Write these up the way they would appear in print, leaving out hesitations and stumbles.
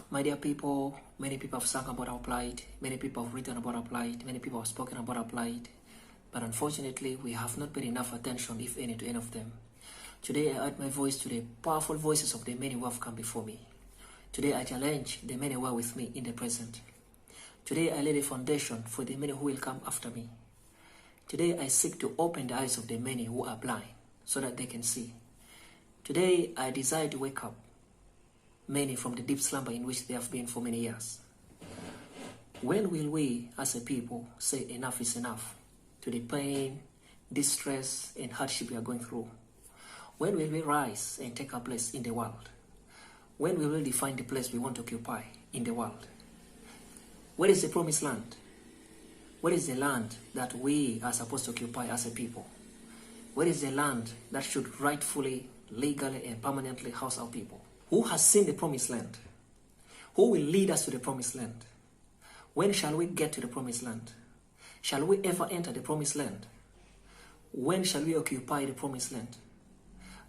My dear people, many people have sung about our plight, many people have written about our plight, many people have spoken about our plight, but unfortunately, we have not paid enough attention, if any, to any of them. Today, I add my voice to the powerful voices of the many who have come before me. Today, I challenge the many who are with me in the present. Today, I lay the foundation for the many who will come after me. Today, I seek to open the eyes of the many who are blind so that they can see. Today, I desire to wake up many from the deep slumber in which they have been for many years. When will we, as a people, say enough is enough to the pain, distress, and hardship we are going through? When will we rise and take our place in the world? When will we define the place we want to occupy in the world? Where is the promised land? Where is the land that we are supposed to occupy as a people? Where is the land that should rightfully, legally, and permanently house our people? Who has seen the promised land? Who will lead us to the promised land? When shall we get to the promised land? Shall we ever enter the promised land? When shall we occupy the promised land?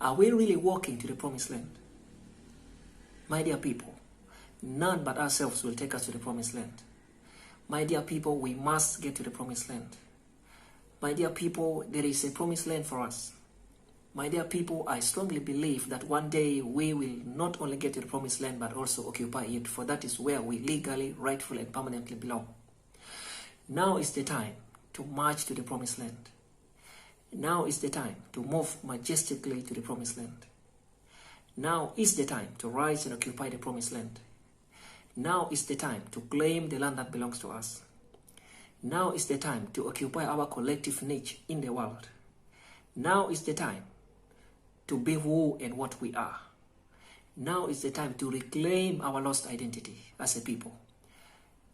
Are we really walking to the promised land? My dear people, none but ourselves will take us to the promised land. My dear people, we must get to the promised land. My dear people, there is a promised land for us. My dear people, I strongly believe that one day we will not only get to the promised land but also occupy it, for that is where we legally, rightfully, and permanently belong. Now is the time to march to the promised land. Now is the time to move majestically to the promised land. Now is the time to rise and occupy the promised land. Now is the time to claim the land that belongs to us. Now is the time to occupy our collective niche in the world. Now is the time to be who and what we are. Now is the time to reclaim our lost identity as a people.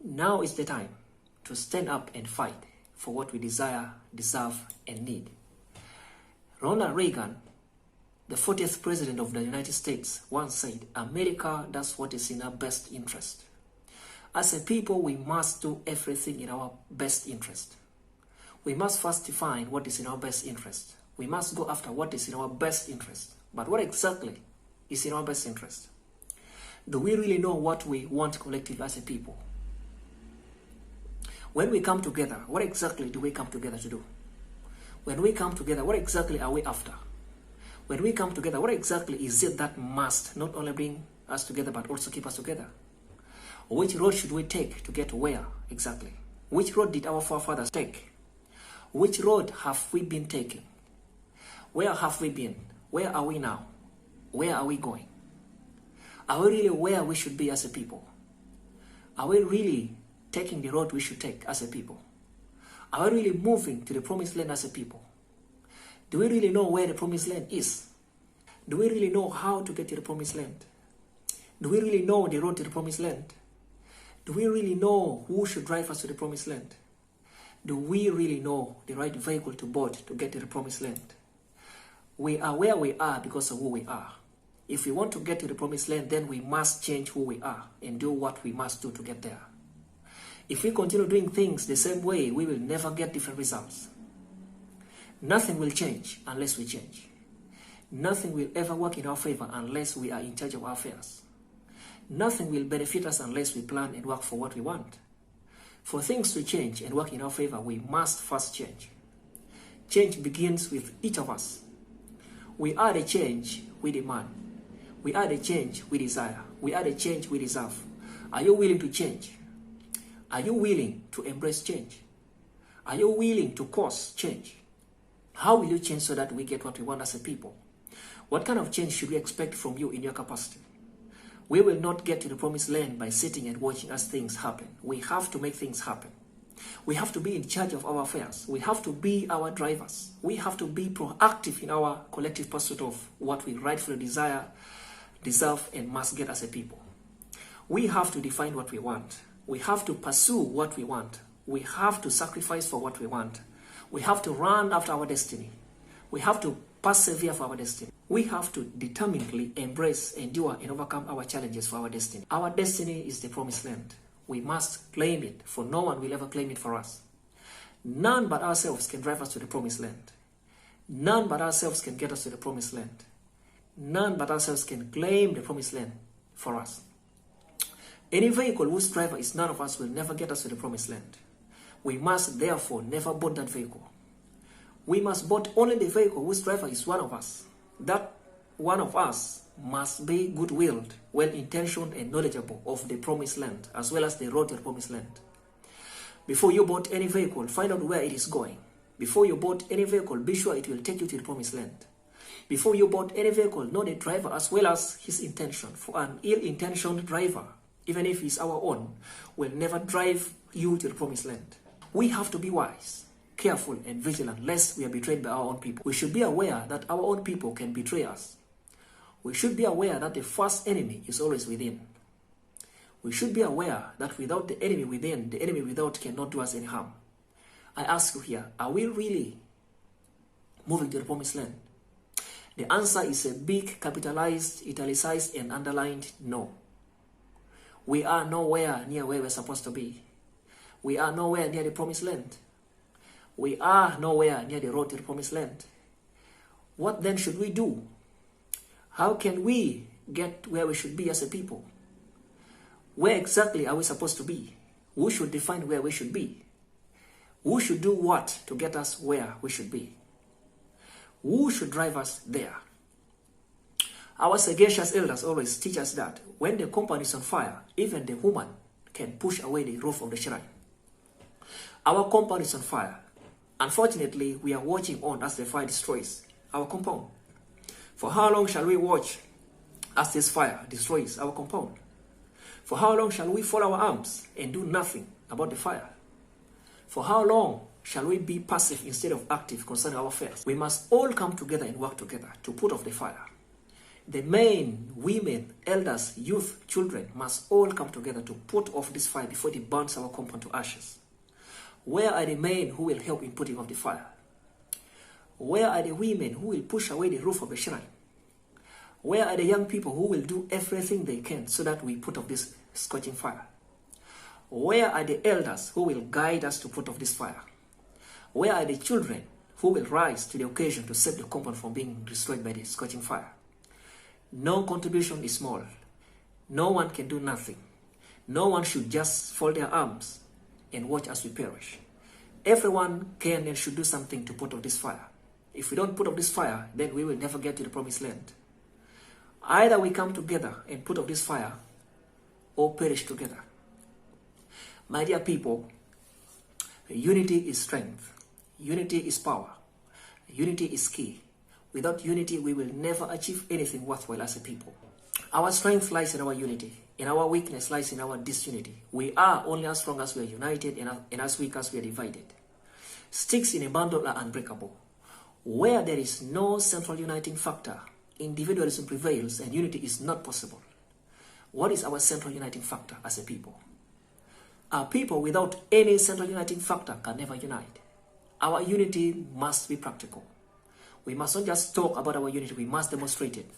Now is the time to stand up and fight for what we desire, deserve, and need. Ronald Reagan, the 40th President of the United States, once said, "America does what is in our best interest." As a people, we must do everything in our best interest. We must first define what is in our best interest. We must go after what is in our best interest. But what exactly is in our best interest? Do we really know what we want collectively as a people? When we come together, what exactly do we come together to do? When we come together, what exactly are we after? When we come together, what exactly is it that must not only bring us together but also keep us together? Which road should we take to get where exactly? Which road did our forefathers take? Which road have we been taking? Where have we been? Where are we now? Where are we going? Are we really where we should be as a people? Are we really taking the road we should take as a people? Are we really moving to the promised land as a people? Do we really know where the promised land is? Do we really know how to get to the promised land? Do we really know the road to the promised land? Do we really know who should drive us to the promised land? Do we really know the right vehicle to board to get to the promised land? We are where we are because of who we are. If we want to get to the promised land, then we must change who we are and do what we must do to get there. If we continue doing things the same way, we will never get different results. Nothing will change unless we change. Nothing will ever work in our favor unless we are in charge of our affairs. Nothing will benefit us unless we plan and work for what we want. For things to change and work in our favor, we must first change. Change begins with each of us. We are the change we demand. We are the change we desire. We are the change we deserve. Are you willing to change? Are you willing to embrace change? Are you willing to cause change? How will you change so that we get what we want as a people? What kind of change should we expect from you in your capacity? We will not get to the promised land by sitting and watching as things happen. We have to make things happen. We have to be in charge of our affairs. We have to be our drivers. We have to be proactive in our collective pursuit of what we rightfully desire, deserve, and must get as a people. We have to define what we want. We have to pursue what we want. We have to sacrifice for what we want. We have to run after our destiny. We have to persevere for our destiny. We have to determinedly embrace, endure, and overcome our challenges for our destiny. Our destiny is the promised land. We must claim it, for no one will ever claim it for us. None but ourselves can drive us to the promised land. None but ourselves can get us to the promised land. None but ourselves can claim the promised land for us. Any vehicle whose driver is none of us will never get us to the promised land. We must therefore never board that vehicle. We must board only the vehicle whose driver is one of us. That one of us must be good-willed, well-intentioned and knowledgeable of the promised land, as well as the road to the promised land. Before you board any vehicle, find out where it is going. Before you board any vehicle, be sure it will take you to the promised land. Before you board any vehicle, know the driver as well as his intention. For an ill-intentioned driver, even if he's our own, will never drive you to the promised land. We have to be wise, careful and vigilant lest we are betrayed by our own people. We should be aware that our own people can betray us. We should be aware that the first enemy is always within. We should be aware that without the enemy within, the enemy without cannot do us any harm. I ask you here, are we really moving to the promised land? The answer is a big, capitalized, italicized and underlined no. We are nowhere near where we're supposed to be. We are nowhere near the promised land. We are nowhere near the road to the promised land. What then should we do? How can we get where we should be as a people? Where exactly are we supposed to be? Who should define where we should be? Who should do what to get us where we should be? Who should drive us there? Our sagacious elders always teach us that when the compound is on fire, even the woman can push away the roof of the shrine. Our compound is on fire. Unfortunately, we are watching on as the fire destroys our compound. For how long shall we watch as this fire destroys our compound? For how long shall we fold our arms and do nothing about the fire? For how long shall we be passive instead of active concerning our affairs? We must all come together and work together to put off the fire. The men, women, elders, youth, children must all come together to put off this fire before it burns our compound to ashes. Where are the men who will help in putting off the fire? Where are the women who will push away the roof of the shrine? Where are the young people who will do everything they can so that we put off this scorching fire? Where are the elders who will guide us to put off this fire? Where are the children who will rise to the occasion to save the compound from being destroyed by the scorching fire? No contribution is small. No one can do nothing. No one should just fold their arms and watch as we perish. Everyone can and should do something to put off this fire. If we don't put off this fire, then we will never get to the promised land. Either we come together and put off this fire, or perish together. My dear people, unity is strength. Unity is power. Unity is key. Without unity, we will never achieve anything worthwhile as a people. Our strength lies in our unity, and our weakness lies in our disunity. We are only as strong as we are united and as weak as we are divided. Sticks in a bundle are unbreakable. Where there is no central uniting factor, individualism prevails and unity is not possible. What is our central uniting factor as a people? Our people without any central uniting factor can never unite. Our unity must be practical. We must not just talk about our unity, we must demonstrate it.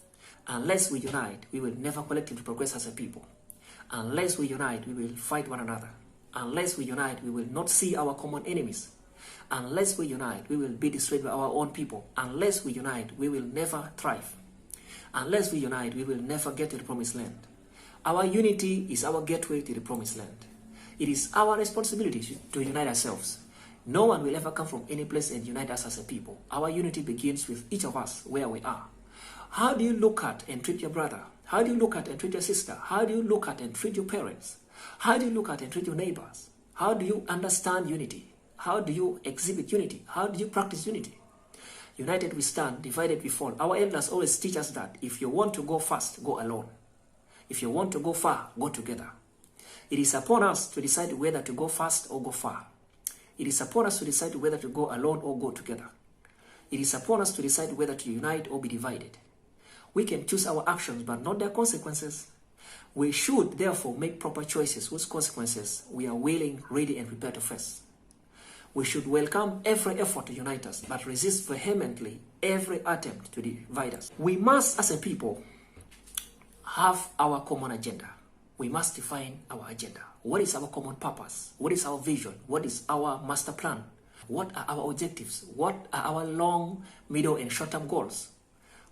Unless we unite, we will never collectively progress as a people. Unless we unite, we will fight one another. Unless we unite, we will not see our common enemies. Unless we unite, we will be destroyed by our own people. Unless we unite, we will never thrive. Unless we unite, we will never get to the promised land. Our unity is our gateway to the promised land. It is our responsibility to unite ourselves. No one will ever come from any place and unite us as a people. Our unity begins with each of us where we are. How do you look at and treat your brother? How do you look at and treat your sister? How do you look at and treat your parents? How do you look at and treat your neighbors? How do you understand unity? How do you exhibit unity? How do you practice unity? United we stand, divided we fall. Our elders always teach us that if you want to go fast, go alone. If you want to go far, go together. It is upon us to decide whether to go fast or go far. It is upon us to decide whether to go alone or go together. It is upon us to decide whether to unite or be divided. We can choose our actions but not their consequences. We should therefore make proper choices whose consequences we are willing, ready and prepared to face. We should welcome every effort to unite us but resist vehemently every attempt to divide us. We must as a people have our common agenda. We must define our agenda. What is our common purpose? What is our vision? What is our master plan? What are our objectives? What are our long, middle, and short-term goals?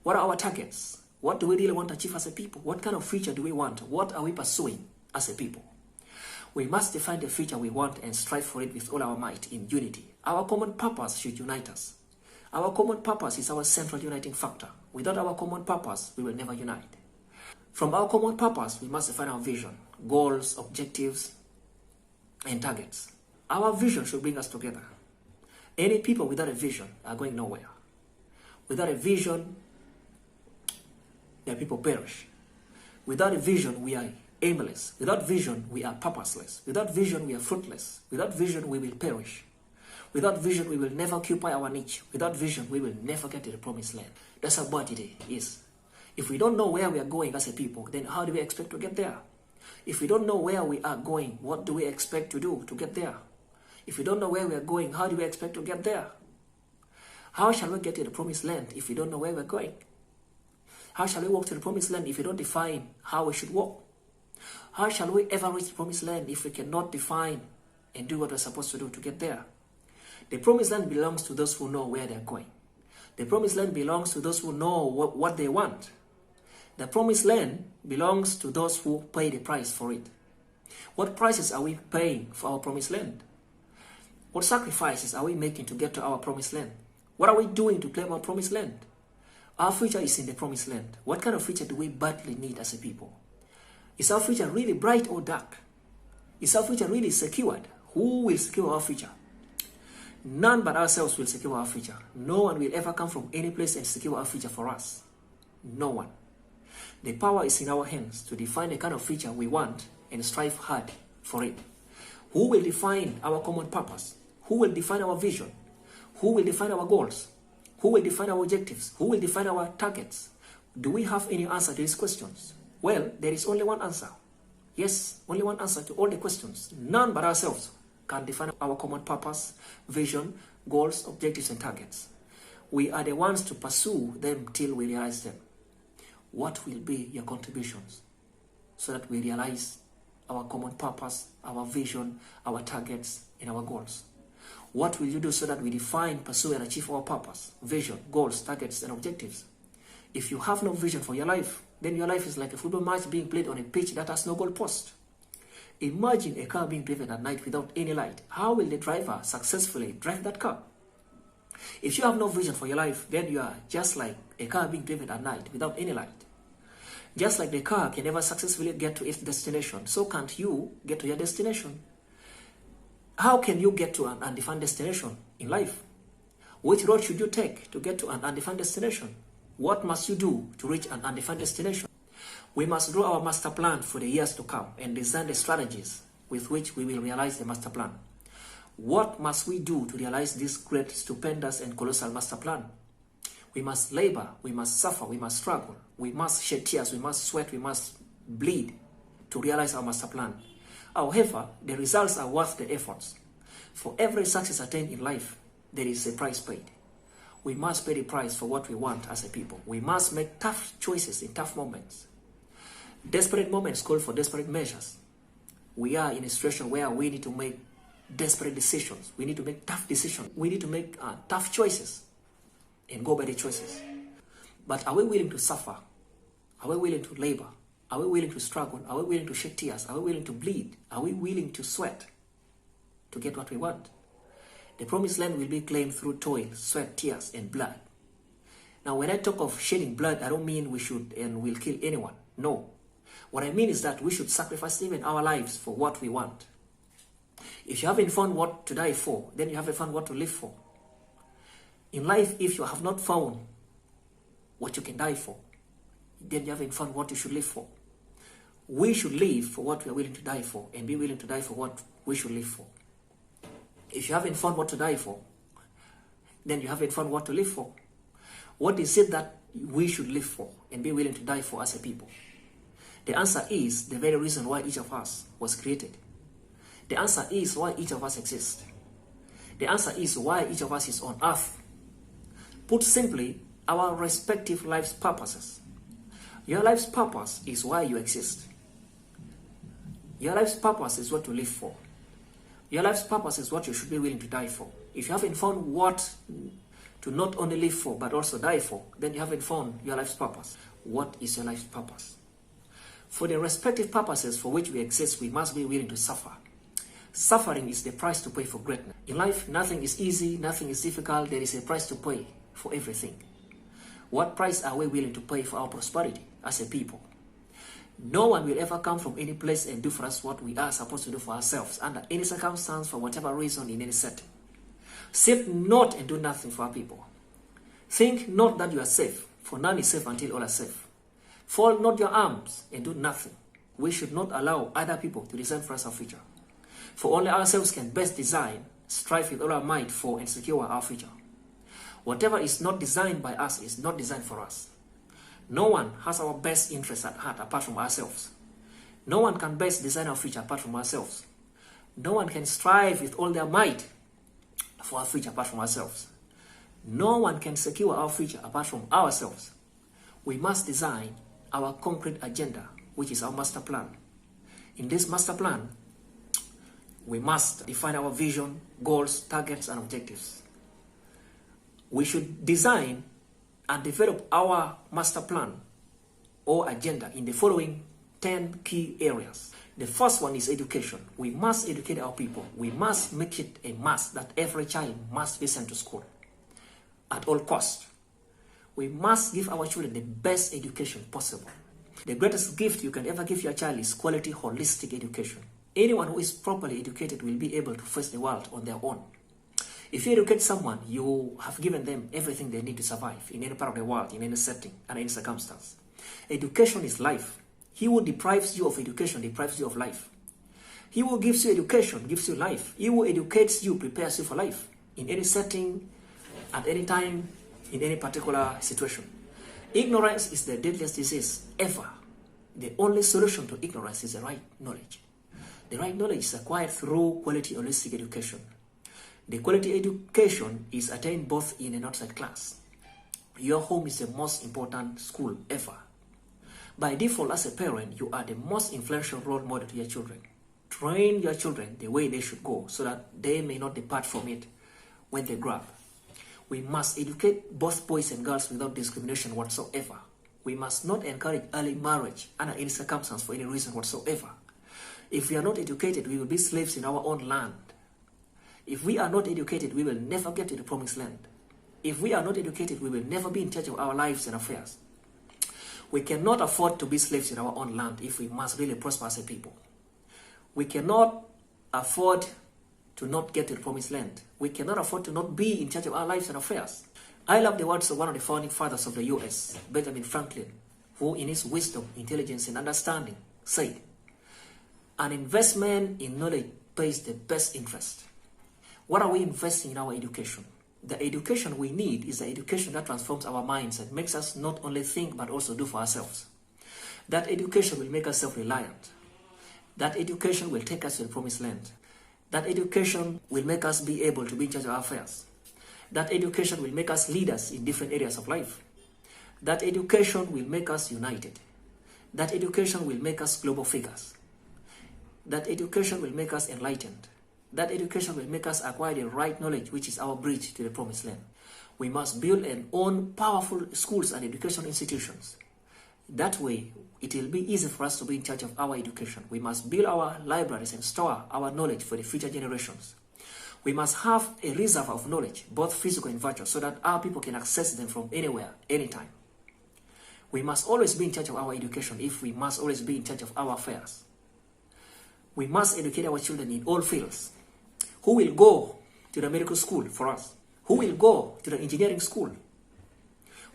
What are our targets? What do we really want to achieve as a people? What kind of future do we want? What are we pursuing? as a people. We must define the future we want and strive for it with all our might in unity. Our common purpose should unite us. Our common purpose is our central uniting factor. Without our common purpose, we will never unite. From our common purpose, we must define our vision, goals, objectives, and targets. Our vision should bring us together. Any people without a vision are going nowhere. Without a vision, their people perish. Without a vision, we are aimless. Without vision, we are purposeless. Without vision, we are fruitless. Without vision, we will perish. Without vision, we will never occupy our niche. Without vision, we will never get to the promised land. That's how bad it is. If we don't know where we are going as a people, then how do we expect to get there? If we don't know where we are going, what do we expect to do to get there? If we don't know where we are going, how do we expect to get there? How shall we get to the promised land if we don't know where we're going? How shall we walk to the promised land if we don't define how we should walk? How shall we ever reach the promised land if we cannot define and do what we're supposed to do to get there? The promised land belongs to those who know where they're going. The promised land belongs to those who know what they want. The promised land belongs to those who pay the price for it. What prices are we paying for our promised land? What sacrifices are we making to get to our promised land? What are we doing to claim our promised land? Our future is in the promised land. What kind of future do we badly need as a people? Is our future really bright or dark? Is our future really secured? Who will secure our future? None but ourselves will secure our future. No one will ever come from any place and secure our future for us. No one. The power is in our hands to define the kind of future we want and strive hard for it. Who will define our common purpose? Who will define our vision? Who will define our goals? Who will define our objectives? Who will define our targets? Do we have any answer to these questions? Well, there is only one answer. Yes, only one answer to all the questions. None but ourselves can define our common purpose, vision, goals, objectives, and targets. We are the ones to pursue them till we realize them. What will be your contributions so that we realize our common purpose, our vision, our targets, and our goals? What will you do so that we define, pursue, and achieve our purpose, vision, goals, targets, and objectives? If you have no vision for your life, then your life is like a football match being played on a pitch that has no goal post. Imagine a car being driven at night without any light. How will the driver successfully drive that car? If you have no vision for your life, then you are just like a car being driven at night without any light. Just like the car can never successfully get to its destination, so can't you get to your destination. How can you get to an undefined destination in life? Which road should you take to get to an undefined destination? What must you do to reach an undefined destination? We must draw our master plan for the years to come and design the strategies with which we will realize the master plan. What must we do to realize this great, stupendous, and colossal master plan? We must labor, we must suffer, we must struggle, we must shed tears, we must sweat, we must bleed to realize our master plan. However, the results are worth the efforts. For every success attained in life, there is a price paid. We must pay the price for what we want as a people. We must make tough choices in tough moments. Desperate moments call for desperate measures. We are in a situation where we need to make desperate decisions. We need to make tough decisions. We need to make tough choices and go by the choices. But are we willing to suffer? Are we willing to labor? Are we willing to struggle? Are we willing to shed tears? Are we willing to bleed? Are we willing to sweat to get what we want? The promised land will be claimed through toil, sweat, tears, and blood. Now, when I talk of shedding blood, I don't mean we should and will kill anyone. No. What I mean is that we should sacrifice even our lives for what we want. If you haven't found what to die for, then you haven't found what to live for. In life, if you have not found what you can die for, then you haven't found what you should live for. We should live for what we are willing to die for and be willing to die for what we should live for. If you haven't found what to die for, then you haven't found what to live for. What is it that we should live for and be willing to die for as a people? The answer is the very reason why each of us was created. The answer is why each of us exists. The answer is why each of us is on earth. Put simply, our respective life's purposes. Your life's purpose is why you exist. Your life's purpose is what you live for. Your life's purpose is what you should be willing to die for. If you haven't found what to not only live for but also die for, then you haven't found your life's purpose. What is your life's purpose? For the respective purposes for which we exist, we must be willing to suffer. Suffering is the price to pay for greatness. In life, nothing is easy, nothing is difficult. There is a price to pay for everything. What price are we willing to pay for our prosperity as a people? No one will ever come from any place and do for us what we are supposed to do for ourselves under any circumstance, for whatever reason, in any setting. Sit not and do nothing for our people. Think not that you are safe, for none is safe until all are safe. Fold not your arms and do nothing. We should not allow other people to design for us our future. For only ourselves can best design, strive with all our might for and secure our future. Whatever is not designed by us is not designed for us. No one has our best interests at heart apart from ourselves. No one can best design our future apart from ourselves. No one can strive with all their might for our future apart from ourselves. No one can secure our future apart from ourselves. We must design our concrete agenda, which is our master plan. In this master plan, we must define our vision, goals, targets, and objectives. We should design and develop our master plan or agenda in the following 10 key areas. The first one is education. We must educate our people. We must make it a must that every child must be sent to school at all costs. We must give our children the best education possible. The greatest gift you can ever give your child is quality, holistic education. Anyone who is properly educated will be able to face the world on their own. If you educate someone, you have given them everything they need to survive in any part of the world, in any setting, and any circumstance. Education is life. He who deprives you of education deprives you of life. He who gives you education gives you life. He who educates you prepares you for life, in any setting, at any time, in any particular situation. Ignorance is the deadliest disease ever. The only solution to ignorance is the right knowledge. The right knowledge is acquired through quality holistic education. The quality education is attained both in and outside class. Your home is the most important school ever. By default, as a parent, you are the most influential role model to your children. Train your children the way they should go so that they may not depart from it when they grow up. We must educate both boys and girls without discrimination whatsoever. We must not encourage early marriage under any circumstance for any reason whatsoever. If we are not educated, we will be slaves in our own land. If we are not educated, we will never get to the promised land. If we are not educated, we will never be in charge of our lives and affairs. We cannot afford to be slaves in our own land if we must really prosper as a people. We cannot afford to not get to the promised land. We cannot afford to not be in charge of our lives and affairs. I love the words of one of the founding fathers of the US, Benjamin Franklin, who in his wisdom, intelligence, and understanding said, "An investment in knowledge pays the best interest." What are we investing in our education? The education we need is the education that transforms our minds and makes us not only think but also do for ourselves. That education will make us self-reliant. That education will take us to the promised land. That education will make us be able to be in charge of our affairs. That education will make us leaders in different areas of life. That education will make us united. That education will make us global figures. That education will make us enlightened. That education will make us acquire the right knowledge, which is our bridge to the promised land. We must build and own powerful schools and education institutions. That way, it will be easy for us to be in charge of our education. We must build our libraries and store our knowledge for the future generations. We must have a reserve of knowledge, both physical and virtual, so that our people can access them from anywhere, anytime. We must always be in charge of our education if we must always be in charge of our affairs. We must educate our children in all fields. Who will go to the medical school for us? Who will go to the engineering school?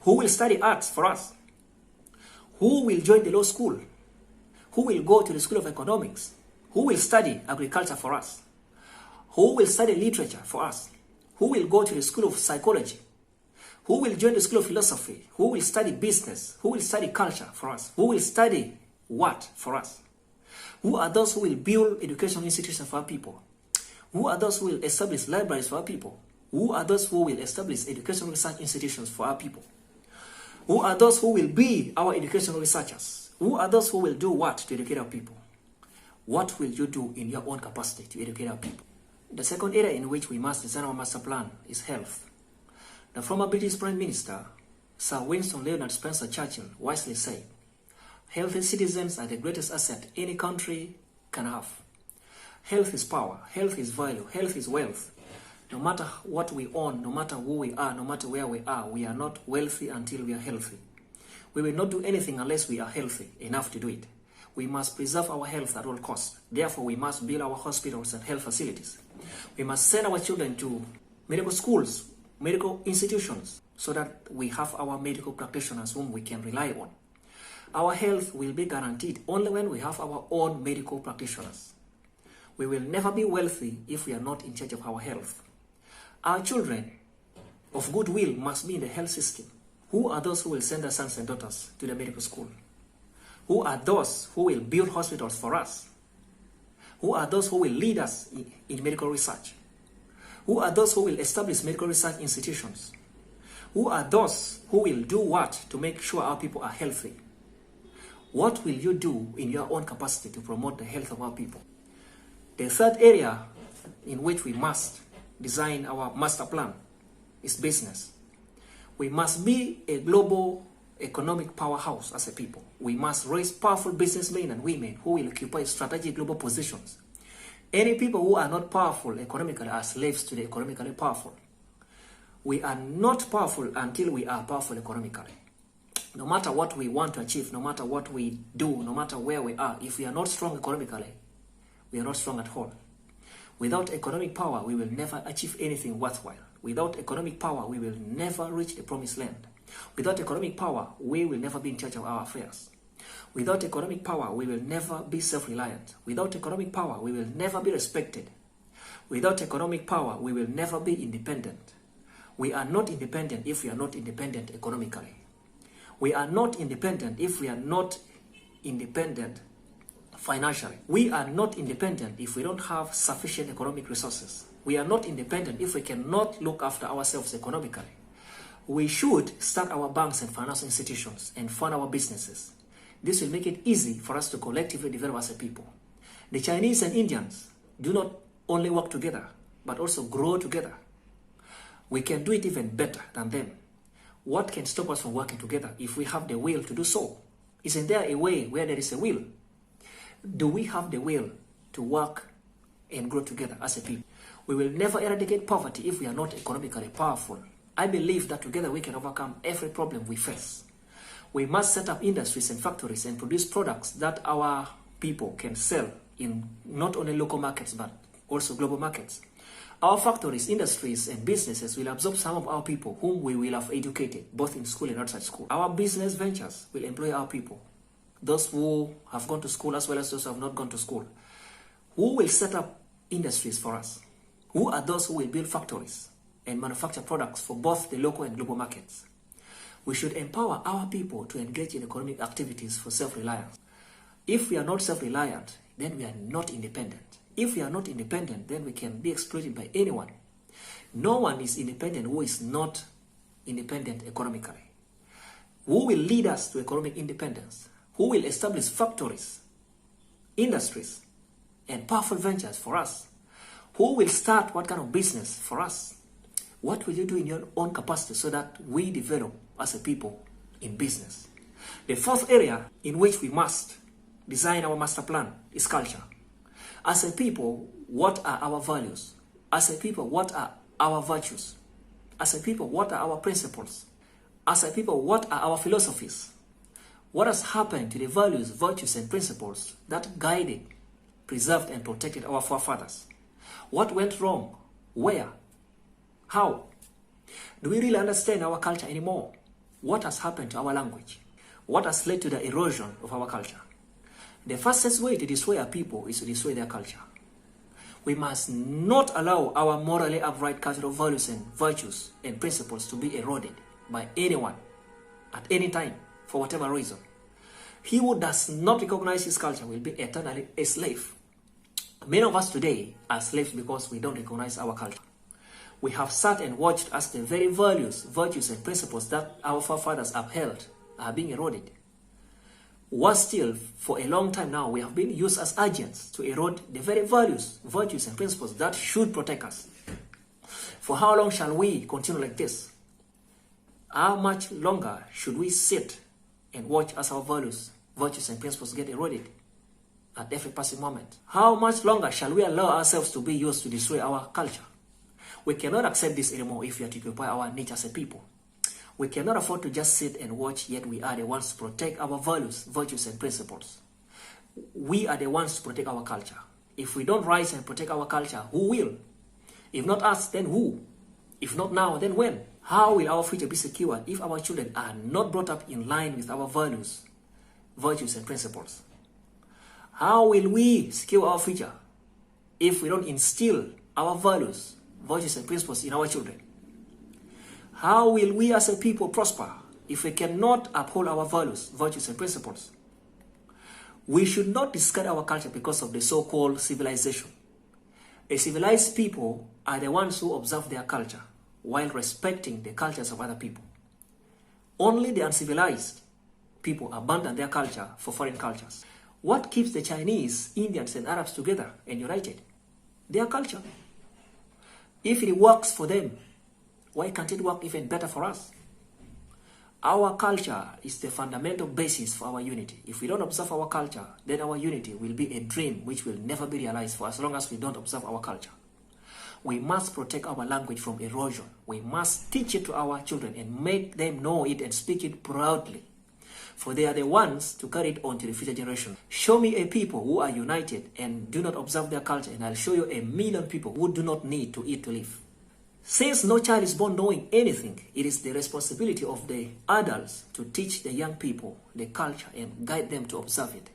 Who will study arts for us? Who will join the law school? Who will go to the school of economics? Who will study agriculture for us? Who will study literature for us? Who will go to the school of psychology? Who will join the school of philosophy? Who will study business? Who will study culture for us? Who will study what for us? Who are those who will build educational institutions for our people? Who are those who will establish libraries for our people? Who are those who will establish educational research institutions for our people? Who are those who will be our educational researchers? Who are those who will do what to educate our people? What will you do in your own capacity to educate our people? The second area in which we must design our master plan is health. The former British Prime Minister, Sir Winston Leonard Spencer Churchill, wisely said, Healthy citizens are the greatest asset any country can have. Health is power, health is value, health is wealth. No matter what we own, no matter who we are, no matter where we are not wealthy until we are healthy. We will not do anything unless we are healthy enough to do it. We must preserve our health at all costs. Therefore, we must build our hospitals and health facilities. We must send our children to medical schools, medical institutions, so that we have our medical practitioners whom we can rely on. Our health will be guaranteed only when we have our own medical practitioners. We will never be wealthy if we are not in charge of our health. Our children of goodwill must be in the health system. Who are those who will send their sons and daughters to the medical school? Who are those who will build hospitals for us? Who are those who will lead us in medical research? Who are those who will establish medical research institutions? Who are those who will do what to make sure our people are healthy? What will you do in your own capacity to promote the health of our people? The third area in which we must design our master plan is business. We must be a global economic powerhouse as a people. We must raise powerful businessmen and women who will occupy strategic global positions. Any people who are not powerful economically are slaves to the economically powerful. We are not powerful until we are powerful economically. No matter what we want to achieve, no matter what we do, no matter where we are, if we are not strong economically, we are not strong at all. Without economic power, we will never achieve anything worthwhile. Without economic power, we will never reach the promised land. Without economic power, we will never be in charge of our affairs. Without economic power, we will never be self-reliant. Without economic power, we will never be respected. Without economic power, we will never be independent. We are not independent if we are not independent economically. We are not independent if we are not independent financially. We are not independent if we don't have sufficient economic resources. We are not independent if we cannot look after ourselves economically. We should start our banks and financial institutions and fund our businesses. This will make it easy for us to collectively develop as a people. The Chinese and Indians do not only work together, but also grow together. We can do it even better than them. What can stop us from working together if we have the will to do so? Isn't there a way where there is a will? Do we have the will to work and grow together as a people? We will never eradicate poverty if we are not economically powerful. I believe that together we can overcome every problem we face. We must set up industries and factories and produce products that our people can sell in not only local markets but also global markets. Our factories, industries, and businesses will absorb some of our people whom we will have educated, both in school and outside school. Our business ventures will employ our people, those who have gone to school as well as those who have not gone to school. Who will set up industries for us? Who are those who will build factories and manufacture products for both the local and global markets? We should empower our people to engage in economic activities for self-reliance. If we are not self-reliant, then we are not independent. If we are not independent, then we can be exploited by anyone. No one is independent who is not independent economically. Who will lead us to economic independence? Who will establish factories, industries, and powerful ventures for us? Who will start what kind of business for us? What will you do in your own capacity so that we develop as a people in business? The fourth area in which we must design our master plan is culture. As a people, what are our values? As a people, what are our virtues? As a people, what are our principles? As a people, what are our philosophies? What has happened to the values, virtues, and principles that guided, preserved, and protected our forefathers? What went wrong? Where? How? Do we really understand our culture anymore? What has happened to our language? What has led to the erosion of our culture? The fastest way to destroy our people is to destroy their culture. We must not allow our morally upright cultural values and virtues and principles to be eroded by anyone at any time for whatever reason. He who does not recognize his culture will be eternally a slave. Many of us today are slaves because we don't recognize our culture. We have sat and watched as the very values, virtues, and principles that our forefathers upheld are being eroded. Worse still, for a long time now, we have been used as agents to erode the very values, virtues, and principles that should protect us. For how long shall we continue like this? How much longer should we sit and watch as our values, virtues and principles get eroded at every passing moment. How much longer shall we allow ourselves to be used to destroy our culture? We cannot accept this anymore if we are to occupy our niche as a people. We cannot afford to just sit and watch, yet we are the ones to protect our values, virtues, and principles. We are the ones to protect our culture. If we don't rise and protect our culture, who will? If not us, then who? If not now, then when? How will our future be secured if our children are not brought up in line with our values, virtues, and principles? How will we secure our future if we don't instill our values, virtues, and principles in our children? How will we as a people prosper if we cannot uphold our values, virtues, and principles? We should not discard our culture because of the so-called civilization. A civilized people are the ones who observe their culture while respecting the cultures of other people. Only the uncivilized people abandon their culture for foreign cultures. What keeps the Chinese, Indians, and Arabs together and united? Their culture. If it works for them, why can't it work even better for us? Our culture is the fundamental basis for our unity. If we don't observe our culture, then our unity will be a dream which will never be realized for as long as we don't observe our culture. We must protect our language from erosion. We must teach it to our children and make them know it and speak it proudly. For they are the ones to carry it on to the future generation. Show me a people who are united and do not observe their culture, and I'll show you 1,000,000 people who do not need to eat to live. Since no child is born knowing anything, it is the responsibility of the adults to teach the young people the culture and guide them to observe it.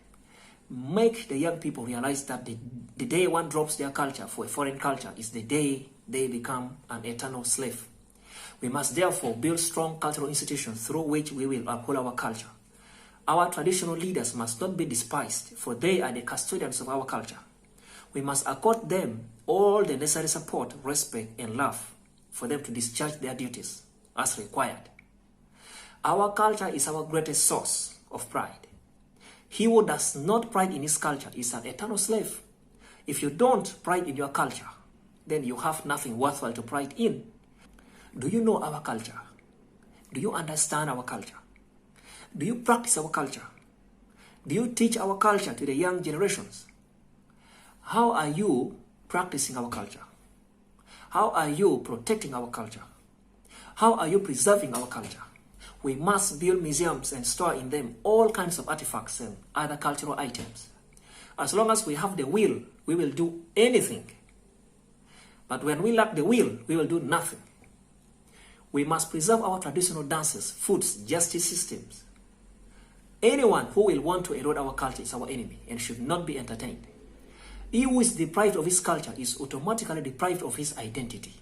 Make the young people realize that the day one drops their culture for a foreign culture is the day they become an eternal slave. We must therefore build strong cultural institutions through which we will uphold our culture. Our traditional leaders must not be despised, for they are the custodians of our culture. We must accord them all the necessary support, respect, and love for them to discharge their duties as required. Our culture is our greatest source of pride. He who does not pride in his culture is an eternal slave. If you don't pride in your culture, then you have nothing worthwhile to pride in. Do you know our culture? Do you understand our culture? Do you practice our culture? Do you teach our culture to the young generations? How are you practicing our culture? How are you protecting our culture? How are you preserving our culture? We must build museums and store in them all kinds of artifacts and other cultural items. As long as we have the will, we will do anything. But when we lack the will, we will do nothing. We must preserve our traditional dances, foods, justice systems. Anyone who will want to erode our culture is our enemy and should not be entertained. He who is deprived of his culture is automatically deprived of his identity.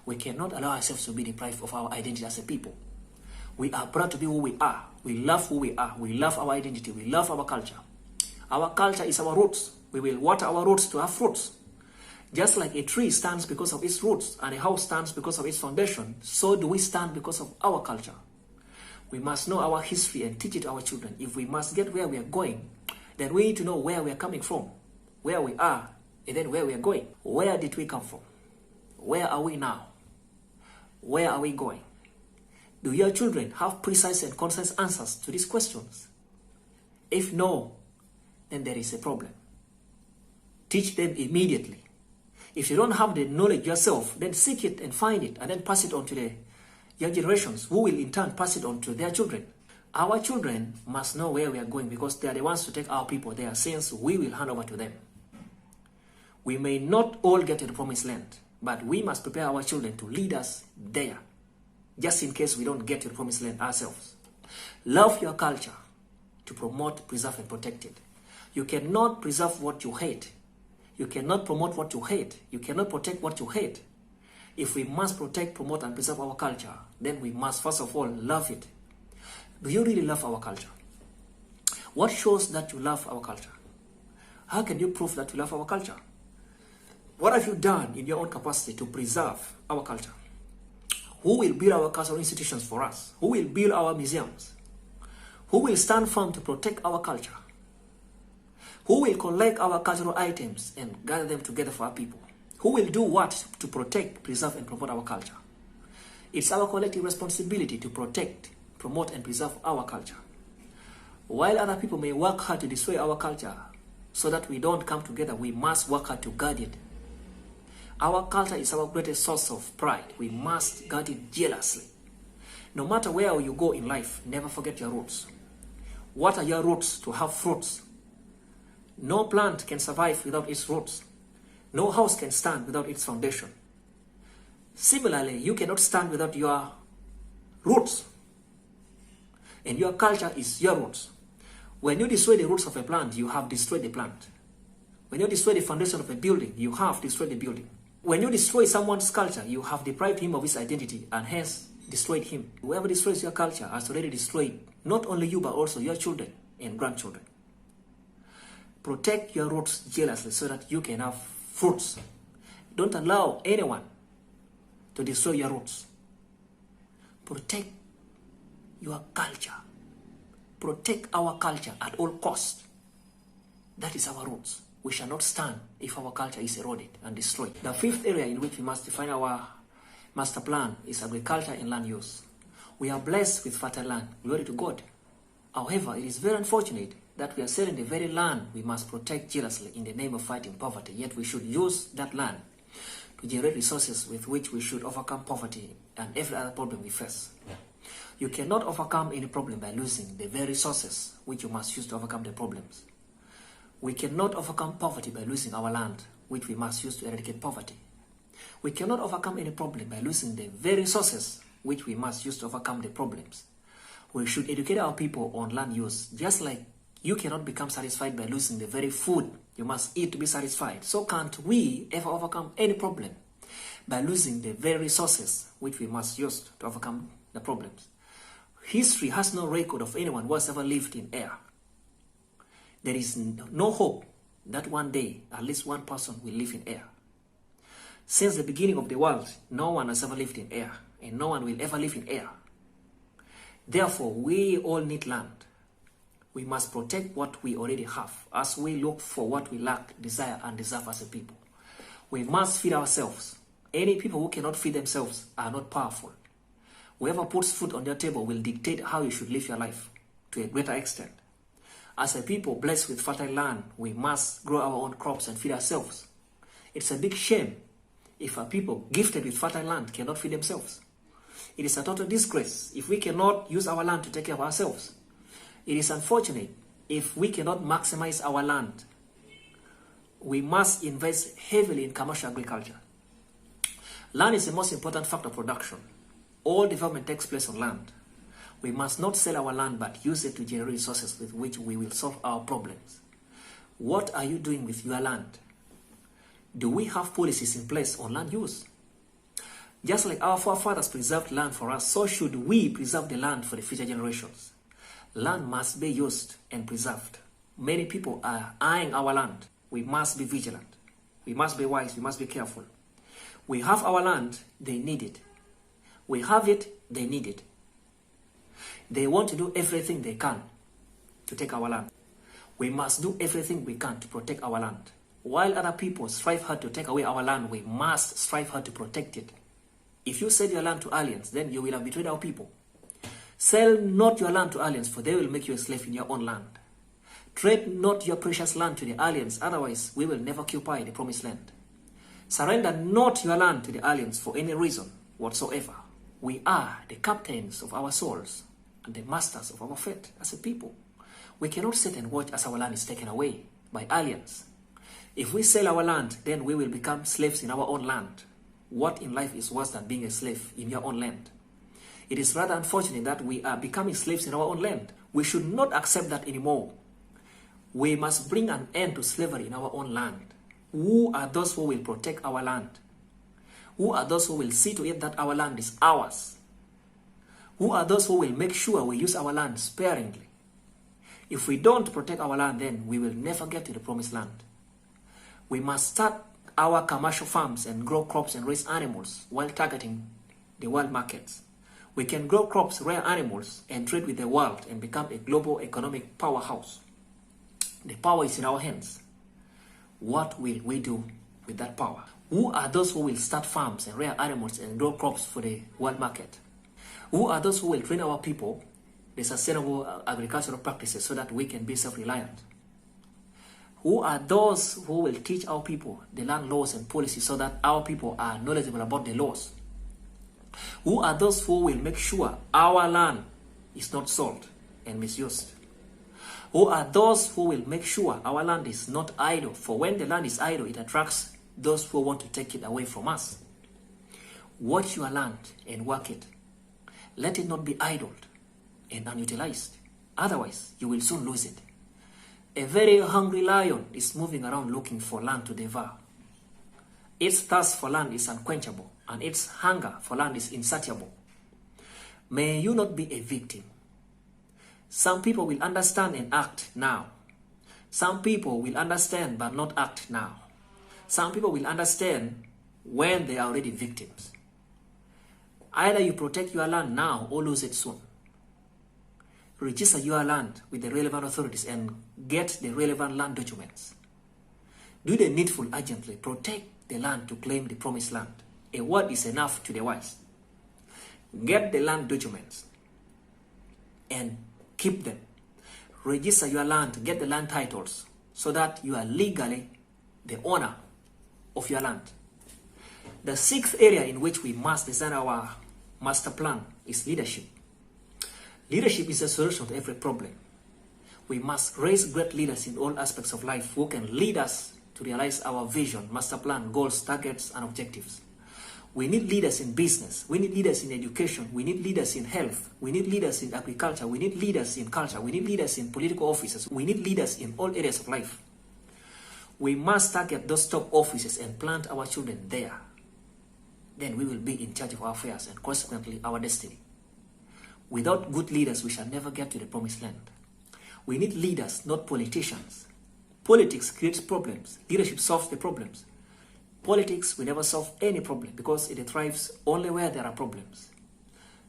We cannot allow ourselves to be deprived of our identity as a people. We are proud to be who we are. We love who we are. We love our identity. We love our culture. Our culture is our roots. We will water our roots to have fruits. Just like a tree stands because of its roots and a house stands because of its foundation, so do we stand because of our culture. We must know our history and teach it to our children. If we must get where we are going, then we need to know where we are coming from, where we are, and then where we are going. Where did we come from? Where are we now? Where are we going? Do your children have precise and concise answers to these questions? If no, then there is a problem. Teach them immediately. If you don't have the knowledge yourself, then seek it and find it and then pass it on to the young generations, who will in turn pass it on to their children. Our children must know where we are going because they are the ones to take our people there, since we will hand over to them. We may not all get to the promised land, but we must prepare our children to lead us there, just in case we don't get to the promised land ourselves. Love your culture to promote, preserve, and protect it. You cannot preserve what you hate. You cannot promote what you hate. You cannot protect what you hate. If we must protect, promote, and preserve our culture, then we must first of all love it. Do you really love our culture? What shows that you love our culture? How can you prove that you love our culture? What have you done in your own capacity to preserve our culture? Who will build our cultural institutions for us? Who will build our museums? Who will stand firm to protect our culture? Who will collect our cultural items and gather them together for our people? Who will do what to protect, preserve, and promote our culture? It's our collective responsibility to protect, promote, and preserve our culture. While other people may work hard to destroy our culture so that we don't come together, we must work hard to guard it. Our culture is our greatest source of pride. We must guard it jealously. No matter where you go in life, never forget your roots. What are your roots? To have fruits. No plant can survive without its roots. No house can stand without its foundation. Similarly, you cannot stand without your roots. And your culture is your roots. When you destroy the roots of a plant, you have destroyed the plant. When you destroy the foundation of a building, you have destroyed the building. When you destroy someone's culture, you have deprived him of his identity and hence destroyed him. Whoever destroys your culture has already destroyed not only you but also your children and grandchildren. Protect your roots jealously so that you can have fruits. Don't allow anyone to destroy your roots. Protect your culture. Protect our culture at all costs. That is our roots. We shall not stand if our culture is eroded and destroyed. The fifth area in which we must define our master plan is agriculture and land use. We are blessed with fertile land. Glory to God. However, it is very unfortunate that we are selling the very land we must protect jealously in the name of fighting poverty. Yet we should use that land to generate resources with which we should overcome poverty and every other problem we face. You cannot overcome any problem by losing the very resources which you must use to overcome the problems. We cannot overcome poverty by losing our land, which we must use to eradicate poverty. We cannot overcome any problem by losing the very resources which we must use to overcome the problems. We should educate our people on land use, just like you cannot become satisfied by losing the very food you must eat to be satisfied. So can't we ever overcome any problem by losing the very resources which we must use to overcome the problems. History has no record of anyone who has ever lived in air. There is no hope that one day at least one person will live in air. Since the beginning of the world, no one has ever lived in air, and no one will ever live in air. Therefore, we all need land. We must protect what we already have as we look for what we lack, desire, and deserve as a people. We must feed ourselves. Any people who cannot feed themselves are not powerful. Whoever puts food on your table will dictate how you should live your life to a greater extent. As a people blessed with fertile land, we must grow our own crops and feed ourselves. It's a big shame if a people gifted with fertile land cannot feed themselves. It is a total disgrace if we cannot use our land to take care of ourselves. It is unfortunate if we cannot maximize our land. We must invest heavily in commercial agriculture. Land is the most important factor of production. All development takes place on land. We must not sell our land but use it to generate resources with which we will solve our problems. What are you doing with your land? Do we have policies in place on land use? Just like our forefathers preserved land for us, so should we preserve the land for the future generations. Land must be used and preserved. Many people are eyeing our land. We must be vigilant. We must be wise. We must be careful. We have our land, they need it. We have it, they need it. They want to do everything they can to take our land. We must do everything we can to protect our land. While other people strive hard to take away our land, we must strive hard to protect it. If you sell your land to aliens, then you will have betrayed our people. Sell not your land to aliens, for they will make you a slave in your own land. Trade not your precious land to the aliens, otherwise we will never occupy the promised land. Surrender not your land to the aliens for any reason whatsoever. We are the captains of our souls and the masters of our fate as a people. We cannot sit and watch as our land is taken away by aliens. If we sell our land, then we will become slaves in our own land. What in life is worse than being a slave in your own land? It is rather unfortunate that we are becoming slaves in our own land. We should not accept that anymore. We must bring an end to slavery in our own land. Who are those who will protect our land? Who are those who will see to it that our land is ours? Who are those who will make sure we use our land sparingly? If we don't protect our land, then we will never get to the promised land. We must start our commercial farms and grow crops and raise animals while targeting the world markets. We can grow crops, rear animals, and trade with the world and become a global economic powerhouse. The power is in our hands. What will we do with that power? Who are those who will start farms and rear animals and grow crops for the world market? Who are those who will train our people the sustainable agricultural practices so that we can be self-reliant? Who are those who will teach our people the land laws and policies so that our people are knowledgeable about the laws? Who are those who will make sure our land is not sold and misused? Who are those who will make sure our land is not idle? For when the land is idle, it attracts those who want to take it away from us. Watch your land and work it. Let it not be idled and unutilized. Otherwise, you will soon lose it. A very hungry lion is moving around looking for land to devour. Its thirst for land is unquenchable, and its hunger for land is insatiable. May you not be a victim. Some people will understand and act now. Some people will understand but not act now. Some people will understand when they are already victims. Either you protect your land now or lose it soon. Register your land with the relevant authorities and get the relevant land documents. Do the needful urgently. Protect the land to claim the promised land. A word is enough to the wise. Get the land documents and keep them. Register your land, get the land titles so that you are legally the owner of your land. The sixth area in which we must design our master plan is leadership. Leadership is a solution to every problem. We must raise great leaders in all aspects of life who can lead us to realize our vision, master plan, goals, targets, and objectives. We need leaders in business. We need leaders in education. We need leaders in health. We need leaders in agriculture. We need leaders in culture. We need leaders in political offices. We need leaders in all areas of life. We must target those top offices and plant our children there. Then we will be in charge of our affairs and consequently our destiny. Without good leaders, we shall never get to the promised land. We need leaders, not politicians. Politics creates problems. Leadership solves the problems. Politics will never solve any problem because it thrives only where there are problems.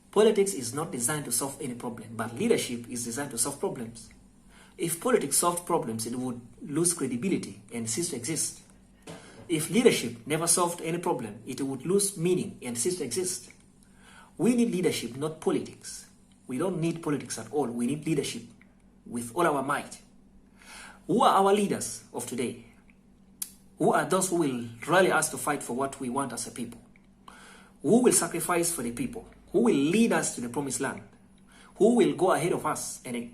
Politics is not designed to solve any problem, but leadership is designed to solve problems. If politics solved problems, it would lose credibility and cease to exist. If leadership never solved any problem, it would lose meaning and cease to exist. We need leadership, not politics. We don't need politics at all. We need leadership with all our might. Who are our leaders of today? Who are those who will rally us to fight for what we want as a people? Who will sacrifice for the people? Who will lead us to the promised land? Who will go ahead of us and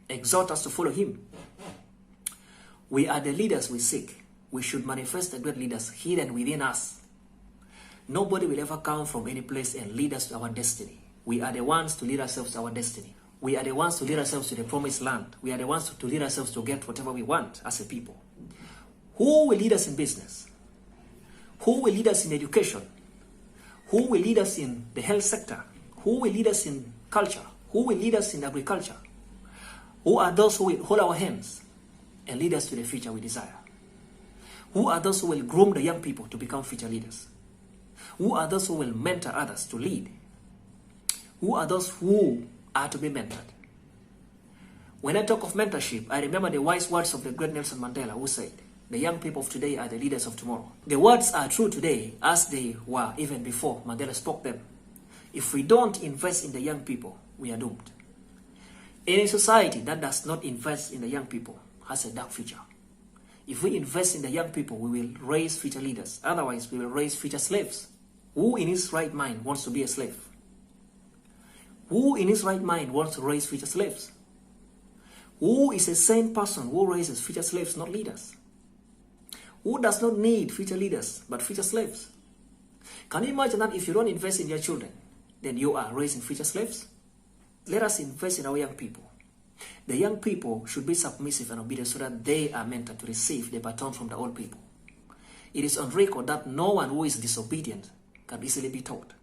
exhort us to follow him? We are the leaders we seek. We should manifest the great leaders hidden within us. Nobody will ever come from any place and lead us to our destiny. We are the ones to lead ourselves to our destiny. We are the ones to lead ourselves to the promised land. We are the ones to lead ourselves to get whatever we want as a people. Who will lead us in business? Who will lead us in education? Who will lead us in the health sector? Who will lead us in culture? Who will lead us in agriculture? Who are those who will hold our hands and lead us to the future we desire? Who are those who will groom the young people to become future leaders? Who are those who will mentor others to lead? Who are those who are to be mentored? When I talk of mentorship, I remember the wise words of the great Nelson Mandela, who said, "The young people of today are the leaders of tomorrow." The words are true today as they were even before Mandela spoke them. If we don't invest in the young people, we are doomed. Any society that does not invest in the young people has a dark future. If we invest in the young people, we will raise future leaders. Otherwise, we will raise future slaves. Who in his right mind wants to be a slave? Who in his right mind wants to raise future slaves? Who is a sane person who raises future slaves, not leaders? Who does not need future leaders, but future slaves? Can you imagine that if you don't invest in your children, then you are raising future slaves? Let us invest in our young people. The young people should be submissive and obedient so that they are mentored to receive the baton from the old people. It is on record that no one who is disobedient can easily be taught.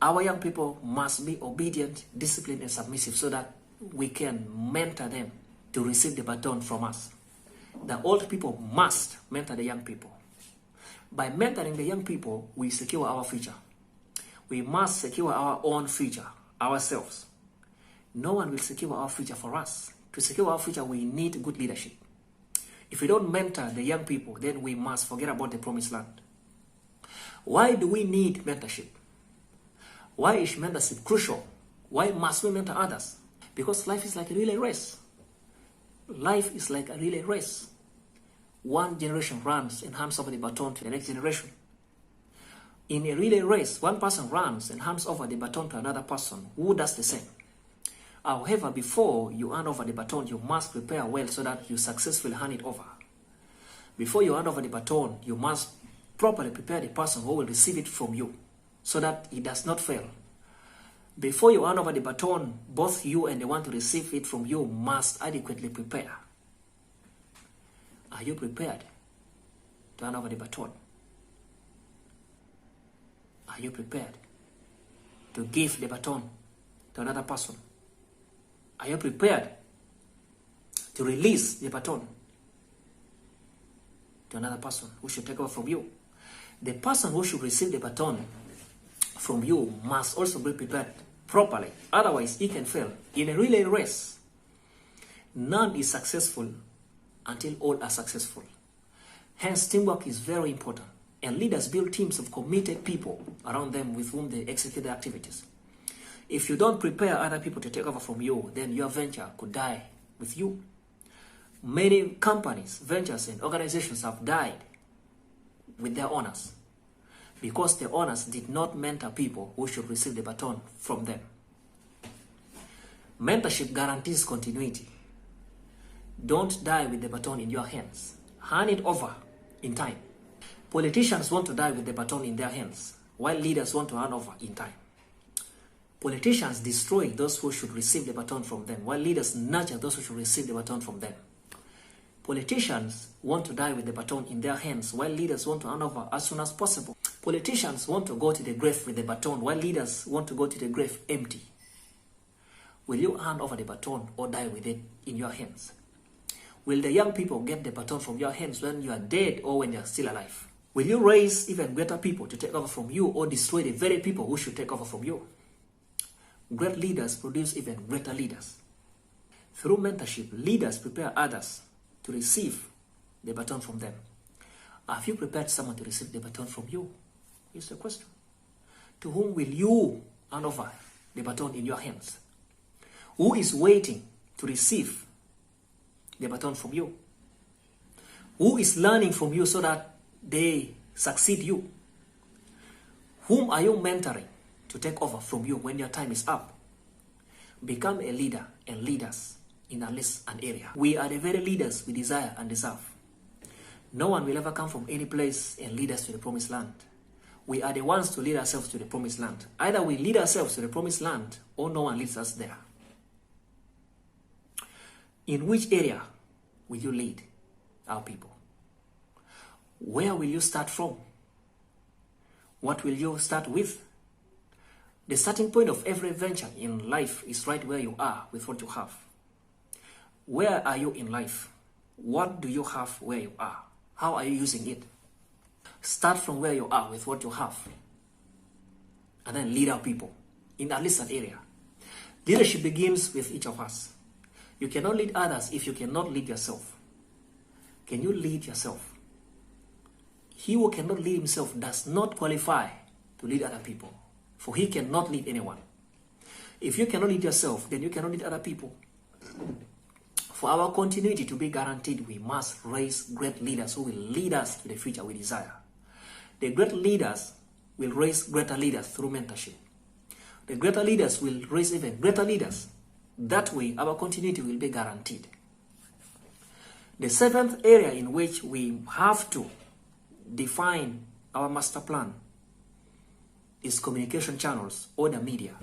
Our young people must be obedient, disciplined, and submissive so that we can mentor them to receive the baton from us. The old people must mentor the young people. By mentoring the young people, we secure our future. We must secure our own future, ourselves. No one will secure our future for us. To secure our future, we need good leadership. If we don't mentor the young people, then we must forget about the promised land. Why do we need mentorship? Why is mentorship crucial? Why must we mentor others? Because life is like a relay race. Life is like a relay race. One generation runs and hands over the baton to the next generation. In a relay race, one person runs and hands over the baton to another person who does the same. However, before you hand over the baton, you must prepare well so that you successfully hand it over. Before you hand over the baton, you must properly prepare the person who will receive it from you so that it does not fail. Before you hand over the baton, both you and the one to receive it from you must adequately prepare. Are you prepared to hand over the baton? Are you prepared to give the baton to another person? Are you prepared to release the baton to another person who should take over from you? The person who should receive the baton from you must also be prepared properly. Otherwise, he can fail. In a relay race, none is successful until all are successful. Hence, teamwork is very important. And leaders build teams of committed people around them with whom they execute their activities. If you don't prepare other people to take over from you, then your venture could die with you. Many companies, ventures, and organizations have died with their owners because the owners did not mentor people who should receive the baton from them. Mentorship guarantees continuity. Don't die with the baton in your hands. Hand it over in time. Politicians want to die with the baton in their hands, while leaders want to hand over in time. Politicians destroy those who should receive the baton from them, while leaders nurture those who should receive the baton from them. Politicians want to die with the baton in their hands, while leaders want to hand over as soon as possible. Politicians want to go to the grave with the baton, while leaders want to go to the grave empty. Will you hand over the baton or die with it in your hands? Will the young people get the baton from your hands when you are dead or when you are still alive? Will you raise even greater people to take over from you or destroy the very people who should take over from you? Great leaders produce even greater leaders. Through mentorship, leaders prepare others to receive the baton from them. Have you prepared someone to receive the baton from you? Here's the question. To whom will you hand over the baton in your hands? Who is waiting to receive the baton from you? Who is learning from you so that they succeed you? Whom are you mentoring to take over from you when your time is up? Become a leader and lead us in at least an area. We are the very leaders we desire and deserve. No one will ever come from any place and lead us to the promised land. We are the ones to lead ourselves to the promised land. Either we lead ourselves to the promised land or no one leads us there. In which area will you lead our people? Where will you start from? What will you start with? The starting point of every venture in life is right where you are with what you have. Where are you in life? What do you have where you are? How are you using it? Start from where you are with what you have. And then lead our people in at least an area. Leadership begins with each of us. You cannot lead others if you cannot lead yourself. Can you lead yourself? He who cannot lead himself does not qualify to lead other people, for he cannot lead anyone. If you cannot lead yourself, then you cannot lead other people. For our continuity to be guaranteed, we must raise great leaders who will lead us to the future we desire. The great leaders will raise greater leaders through mentorship. The greater leaders will raise even greater leaders. That way, our continuity will be guaranteed. The seventh area in which we have to define our master plan is communication channels or the media.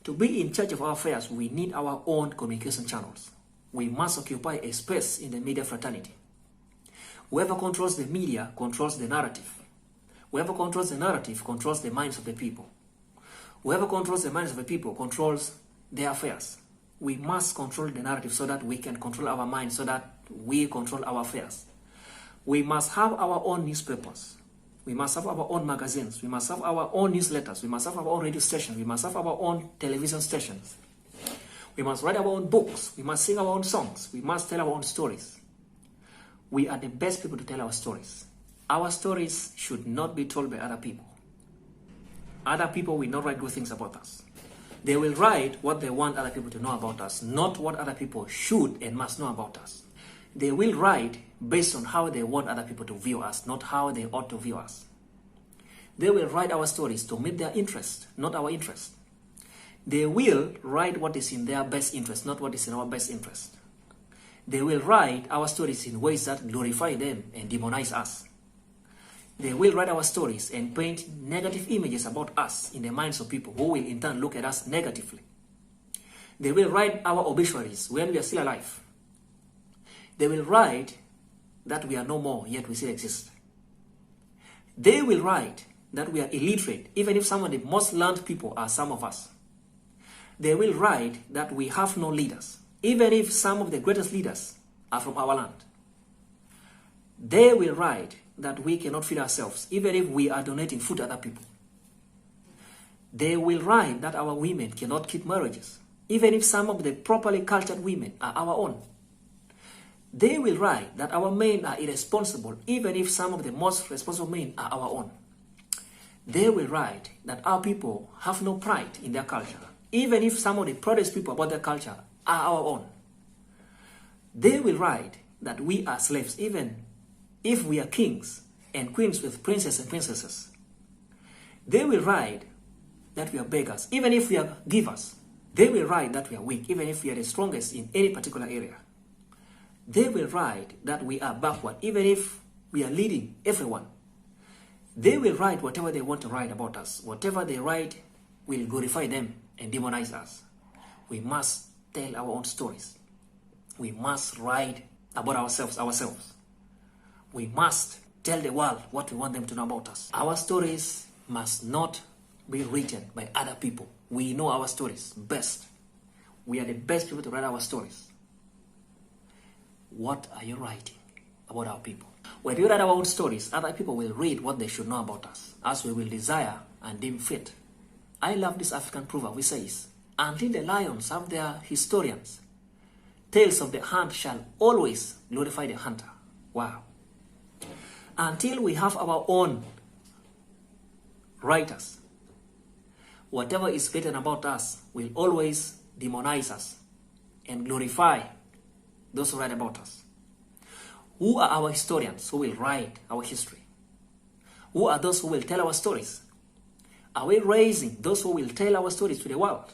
To be in charge of our affairs, we need our own communication channels. We must occupy a space in the media fraternity. Whoever controls the media controls the narrative. Whoever controls the narrative controls the minds of the people. Whoever controls the minds of the people controls their affairs. We must control the narrative so that we can control our minds, so that we control our affairs. We must have our own newspapers. We must have our own magazines. We must have our own newsletters. We must have our own radio stations. We must have our own television stations. We must write our own books. We must sing our own songs. We must tell our own stories. We are the best people to tell our stories. Our stories should not be told by other people. Other people will not write good things about us. They will write what they want other people to know about us, not what other people should and must know about us. They will write based on how they want other people to view us, not how they ought to view us. They will write our stories to meet their interest, not our interest. They will write what is in their best interest, not what is in our best interest. They will write our stories in ways that glorify them and demonize us. They will write our stories and paint negative images about us in the minds of people who will in turn look at us negatively. They will write our obituaries when we are still alive. They will write that we are no more, yet we still exist. They will write that we are illiterate, even if some of the most learned people are some of us. They will write that we have no leaders, even if some of the greatest leaders are from our land. They will write that we cannot feed ourselves, even if we are donating food to other people. They will write that our women cannot keep marriages, even if some of the properly cultured women are our own. They will write that our men are irresponsible, even if some of the most responsible men are our own. They will write that our people have no pride in their culture, even if some of the proudest people about their culture are our own. They will write that we are slaves, even if we are kings and queens with princes and princesses. They will write that we are beggars, even if we are givers. They will write that we are weak, even if we are the strongest in any particular area. They will write that we are backward, even if we are leading everyone. They will write whatever they want to write about us. Whatever they write will glorify them and demonize us. We must tell our own stories. We must write about ourselves. We must tell the world what we want them to know about us. Our stories must not be written by other people. We know our stories best. We are the best people to write our stories. What are you writing about our people? When we write our own stories, other people will read what they should know about us, as we will desire and deem fit. I love this African proverb which says, until the lions have their historians, tales of the hunt shall always glorify the hunter. Wow. Until we have our own writers, whatever is written about us will always demonize us and glorify those who write about us. Who are our historians who will write our history? Who are those who will tell our stories? Are we raising those who will tell our stories to the world?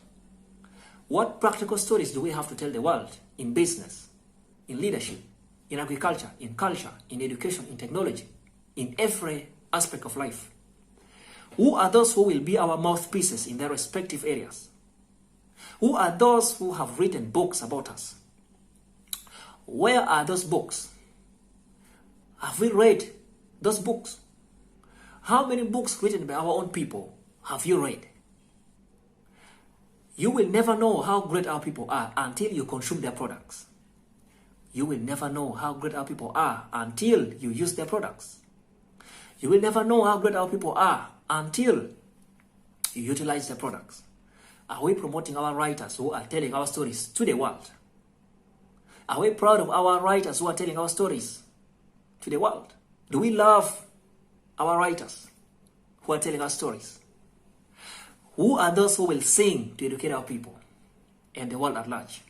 What practical stories do we have to tell the world in business, in leadership, in agriculture, in culture, in education, in technology, in every aspect of life? Who are those who will be our mouthpieces in their respective areas? Who are those who have written books about us? Where are those books? Have we read those books? How many books written by our own people have you read? You will never know how great our people are until you consume their products. You will never know how great our people are until you use their products. You will never know how great our people are until you utilize their products. Are we promoting our writers who are telling our stories to the world? Are we proud of our writers who are telling our stories to the world? Do we love our writers who are telling our stories? Who are those who will sing to educate our people and the world at large?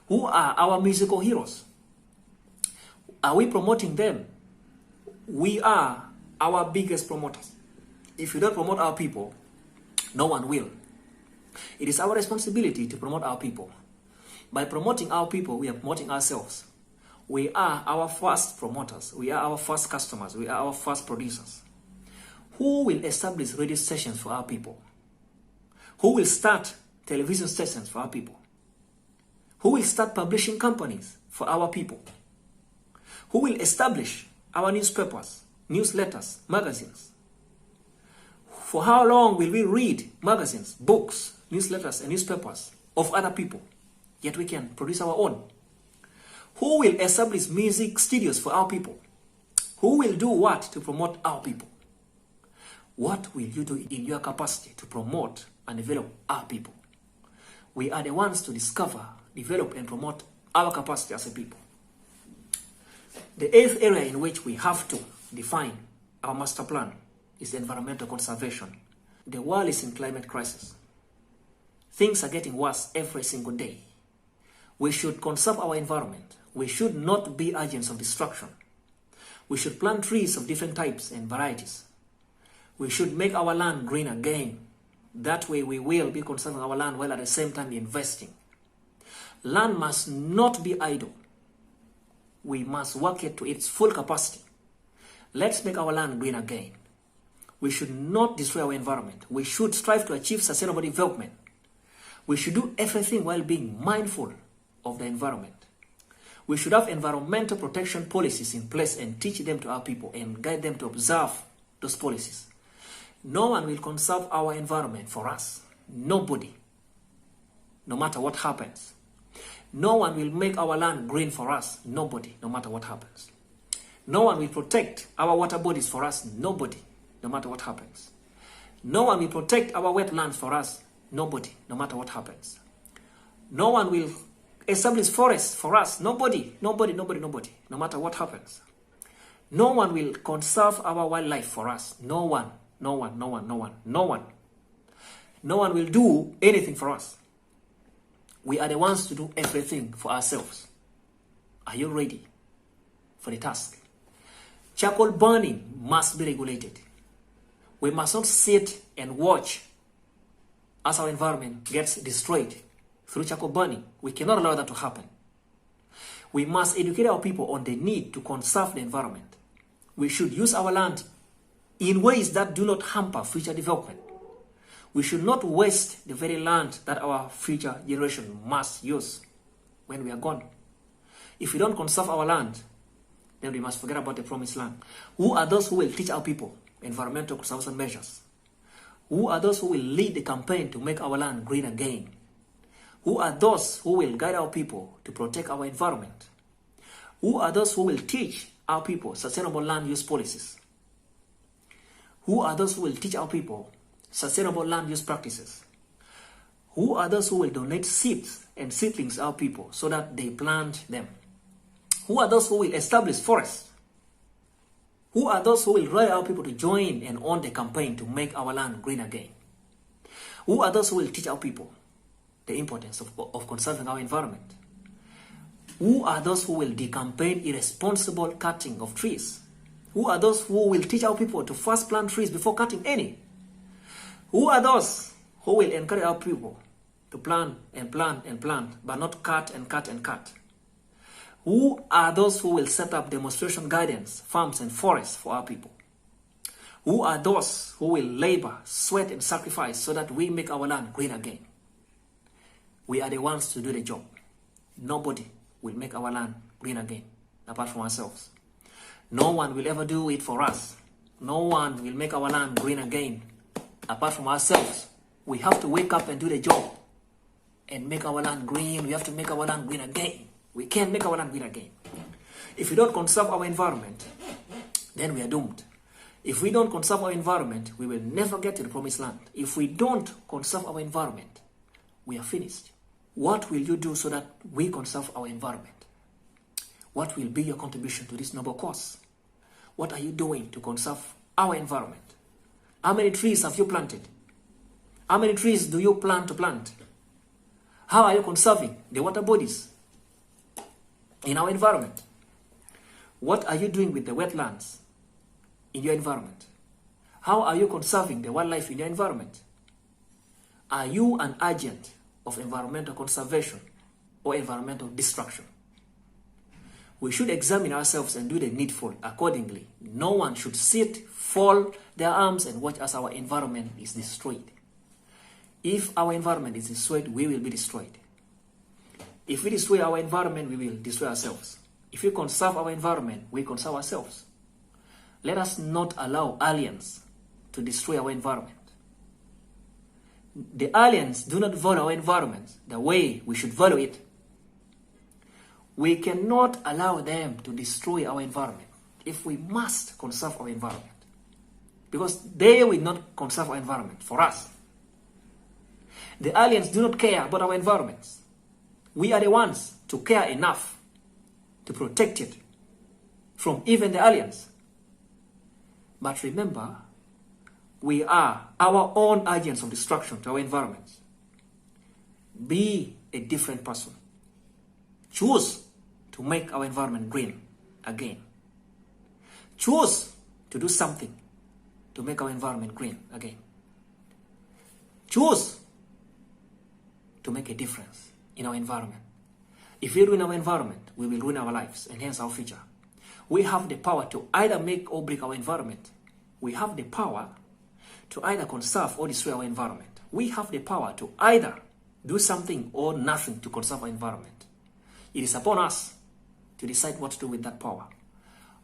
Who are our musical heroes? Are we promoting them? We are our biggest promoters. If you don't promote our people, no one will. It is our responsibility to promote our people. By promoting our people, we are promoting ourselves. We are our first promoters. We are our first customers. We are our first producers. Who will establish radio stations for our people? Who will start television stations for our people? Who will start publishing companies for our people? Who will establish our newspapers, newsletters, magazines? For how long will we read magazines, books, newsletters, and newspapers of other people, yet we can produce our own? Who will establish music studios for our people? Who will do what to promote our people? What will you do in your capacity to promote and develop our people? We are the ones to discover, develop, and promote our capacity as a people. The eighth area in which we have to define our master plan is environmental conservation. The world is in climate crisis. Things are getting worse every single day. We should conserve our environment. We should not be agents of destruction. We should plant trees of different types and varieties. We should make our land green again. That way we will be conserving our land while at the same time investing. Land must not be idle. We must work it to its full capacity. Let's make our land green again. We should not destroy our environment. We should strive to achieve sustainable development. We should do everything while being mindful of the environment. We should have environmental protection policies in place and teach them to our people and guide them to observe those policies. No one will conserve our environment for us. Nobody. No matter what happens. No one will make our land green for us. Nobody, no matter what happens. No one will protect our water bodies for us. Nobody, no matter what happens. No one will protect our wetlands for us. Nobody, no matter what happens. No one will establish forests for us. Nobody, no matter what happens. No one will conserve our wildlife for us. No one. No one will do anything for us. We are the ones to do everything for ourselves. Are you ready for the task? Charcoal burning must be regulated. We must not sit and watch as our environment gets destroyed through charcoal burning. We cannot allow that to happen. We must educate our people on the need to conserve the environment. We should use our land in ways that do not hamper future development. We should not waste the very land that our future generation must use when we are gone. If we don't conserve our land, then we must forget about the promised land. Who are those who will teach our people environmental conservation measures? Who are those who will lead the campaign to make our land green again? Who are those who will guide our people to protect our environment? Who are those who will teach our people sustainable land use policies? Who are those who will teach our people sustainable land use practices? Who are those who will donate seeds and seedlings to our people so that they plant them? Who are those who will establish forests? Who are those who will rally our people to join and own the campaign to make our land green again? Who are those who will teach our people the importance of conserving our environment? Who are those who will decampaign irresponsible cutting of trees? Who are those who will teach our people to first plant trees before cutting any? Who are those who will encourage our people to plant and plant and plant, but not cut and cut and cut? Who are those who will set up demonstration gardens, farms and forests for our people? Who are those who will labor, sweat and sacrifice so that we make our land green again? We are the ones to do the job. Nobody will make our land green again, apart from ourselves. No one will ever do it for us. No one will make our land green again, apart from ourselves. We have to wake up and do the job and make our land green. We have to make our land green again. We can't make our land green again. If we don't conserve our environment, then we are doomed. If we don't conserve our environment, we will never get to the promised land. If we don't conserve our environment, we are finished. What will you do so that we conserve our environment? What will be your contribution to this noble cause? What are you doing to conserve our environment? How many trees have you planted? How many trees do you plan to plant? How are you conserving the water bodies in our environment? What are you doing with the wetlands in your environment? How are you conserving the wildlife in your environment? Are you an agent of environmental conservation or environmental destruction? We should examine ourselves and do the needful accordingly. No one should sit, fold their arms and watch as our environment is destroyed. If our environment is destroyed, we will be destroyed. If we destroy our environment, we will destroy ourselves. If we conserve our environment, we conserve ourselves. Let us not allow aliens to destroy our environment. The aliens do not value our environment the way we should value it. We cannot allow them to destroy our environment if we must conserve our environment. Because they will not conserve our environment for us. The aliens do not care about our environments. We are the ones to care enough to protect it from even the aliens. But remember, we are our own agents of destruction to our environments. Be a different person. Choose to make our environment green again. Choose to do something to make our environment green again. Choose to make a difference in our environment. If we ruin our environment, we will ruin our lives and hence our future. We have the power to either make or break our environment. We have the power to either conserve or destroy our environment. We have the power to either do something or nothing to conserve our environment. It is upon us to decide what to do with that power.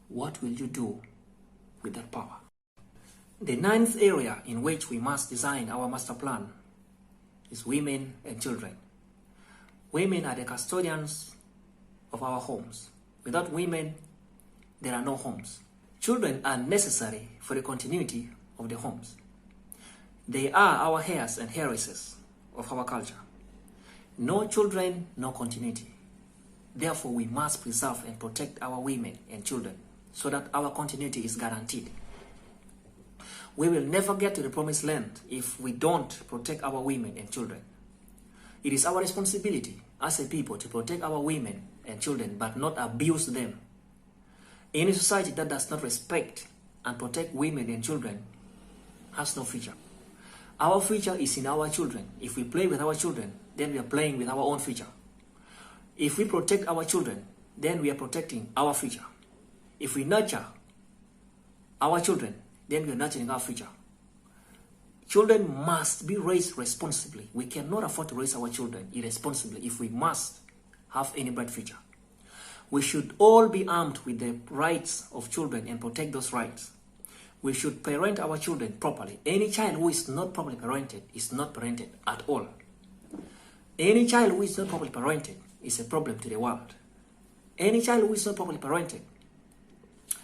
What will you do with that power? The ninth area in which we must design our master plan is women and children. Women are the custodians of our homes. Without women, there are no homes. Children are necessary for the continuity of the homes. They are our heirs and heiresses of our culture. No children, no continuity. Therefore, we must preserve and protect our women and children so that our continuity is guaranteed. We will never get to the promised land if we don't protect our women and children. It is our responsibility as a people to protect our women and children but not abuse them. Any society that does not respect and protect women and children has no future. Our future is in our children. If we play with our children, then we are playing with our own future. If we protect our children, then we are protecting our future. If we nurture our children, then we are nurturing our future. Children must be raised responsibly. We cannot afford to raise our children irresponsibly if we must have any bright future. We should all be armed with the rights of children and protect those rights. We should parent our children properly. Any child who is not properly parented is not parented at all. Any child who is not properly parented is a problem to the world. Any child who is not properly parented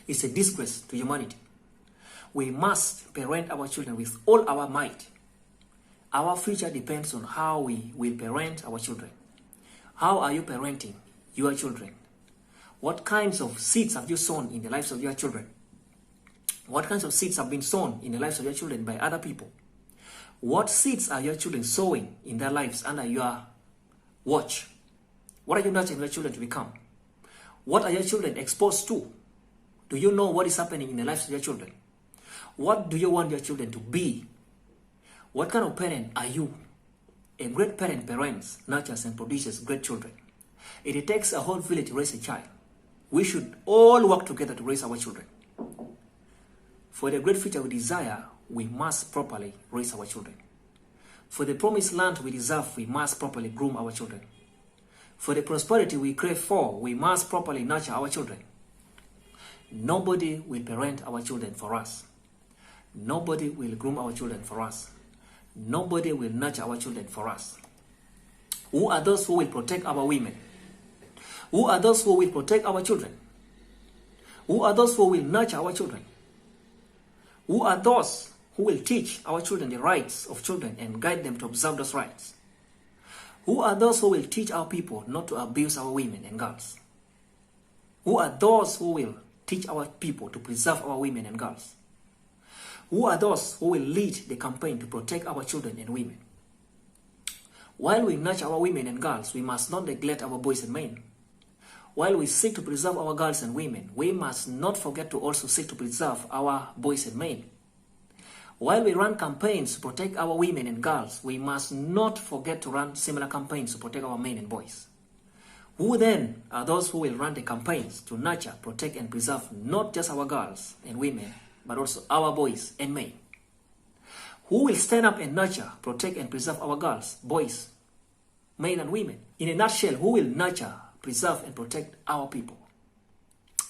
is a disgrace to humanity. We must parent our children with all our might. Our future depends on how we will parent our children. How are you parenting your children? What kinds of seeds have you sown in the lives of your children? What kinds of seeds have been sown in the lives of your children by other people? What seeds are your children sowing in their lives under your watch? What are you nurturing your children to become? What are your children exposed to? Do you know what is happening in the lives of your children? What do you want your children to be? What kind of parent are you? A great parent parents, nurtures and produces great children. It takes a whole village to raise a child. We should all work together to raise our children. For the great future we desire, we must properly raise our children. For the promised land we deserve, we must properly groom our children. For the prosperity we crave for, we must properly nurture our children. Nobody will parent our children for us. Nobody will groom our children for us. Nobody will nurture our children for us. Who are those who will protect our women? Who are those who will protect our children? Who are those who will nurture our children? Who are those who will teach our children the rights of children and guide them to observe those rights? Who are those who will teach our people not to abuse our women and girls? Who are those who will teach our people to preserve our women and girls? Who are those who will lead the campaign to protect our children and women? While we nurture our women and girls, we must not neglect our boys and men. While we seek to preserve our girls and women, we must not forget to also seek to preserve our boys and men. While we run campaigns to protect our women and girls, we must not forget to run similar campaigns to protect our men and boys. Who then are those who will run the campaigns to nurture, protect and preserve not just our girls and women, but also our boys and men? Who will stand up and nurture, protect and preserve our girls, boys, men and women? In a nutshell, who will nurture, preserve and protect our people?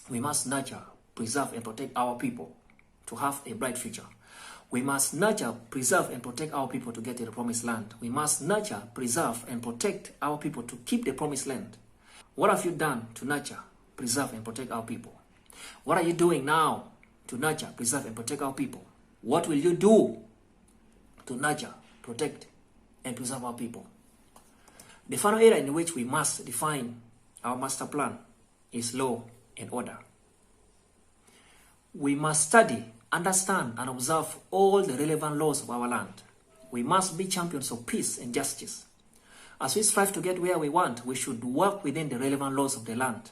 We must nurture, preserve and protect our people to have a bright future. We must nurture, preserve and protect our people to get to the promised land. We must nurture, preserve and protect our people to keep the promised land. What have you done to nurture, preserve and protect our people? What are you doing now to nurture, preserve and protect our people? What will you do to nurture, protect and preserve our people? The final area in which we must define our master plan is law and order. We must study, understand and observe all the relevant laws of our land. We must be champions of peace and justice. As we strive to get where we want, we should work within the relevant laws of the land.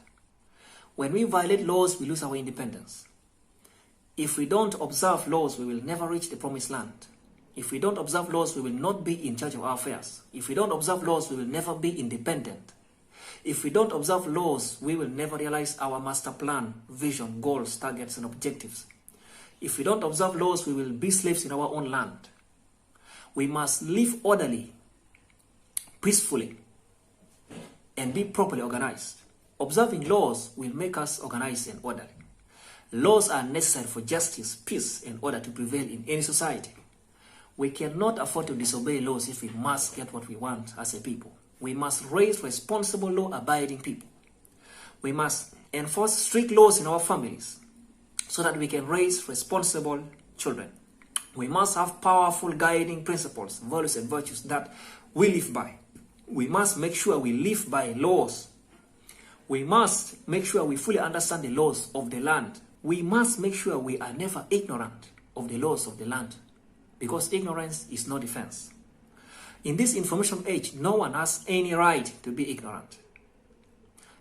When we violate laws, we lose our independence. If we don't observe laws, we will never reach the promised land. If we don't observe laws, we will not be in charge of our affairs. If we don't observe laws, we will never be independent. If we don't observe laws, we will never realize our master plan, vision, goals, targets, and objectives. If we don't observe laws, we will be slaves in our own land. We must live orderly, peacefully, and be properly organized. Observing laws will make us organized and orderly. Laws are necessary for justice, peace, and order to prevail in any society. We cannot afford to disobey laws if we must get what we want as a people. We must raise responsible, law-abiding people. We must enforce strict laws in our families so that we can raise responsible children. We must have powerful guiding principles, values, and virtues that we live by. We must make sure we live by laws. We must make sure we fully understand the laws of the land. We must make sure we are never ignorant of the laws of the land, because ignorance is no defense. In this information age, no one has any right to be ignorant.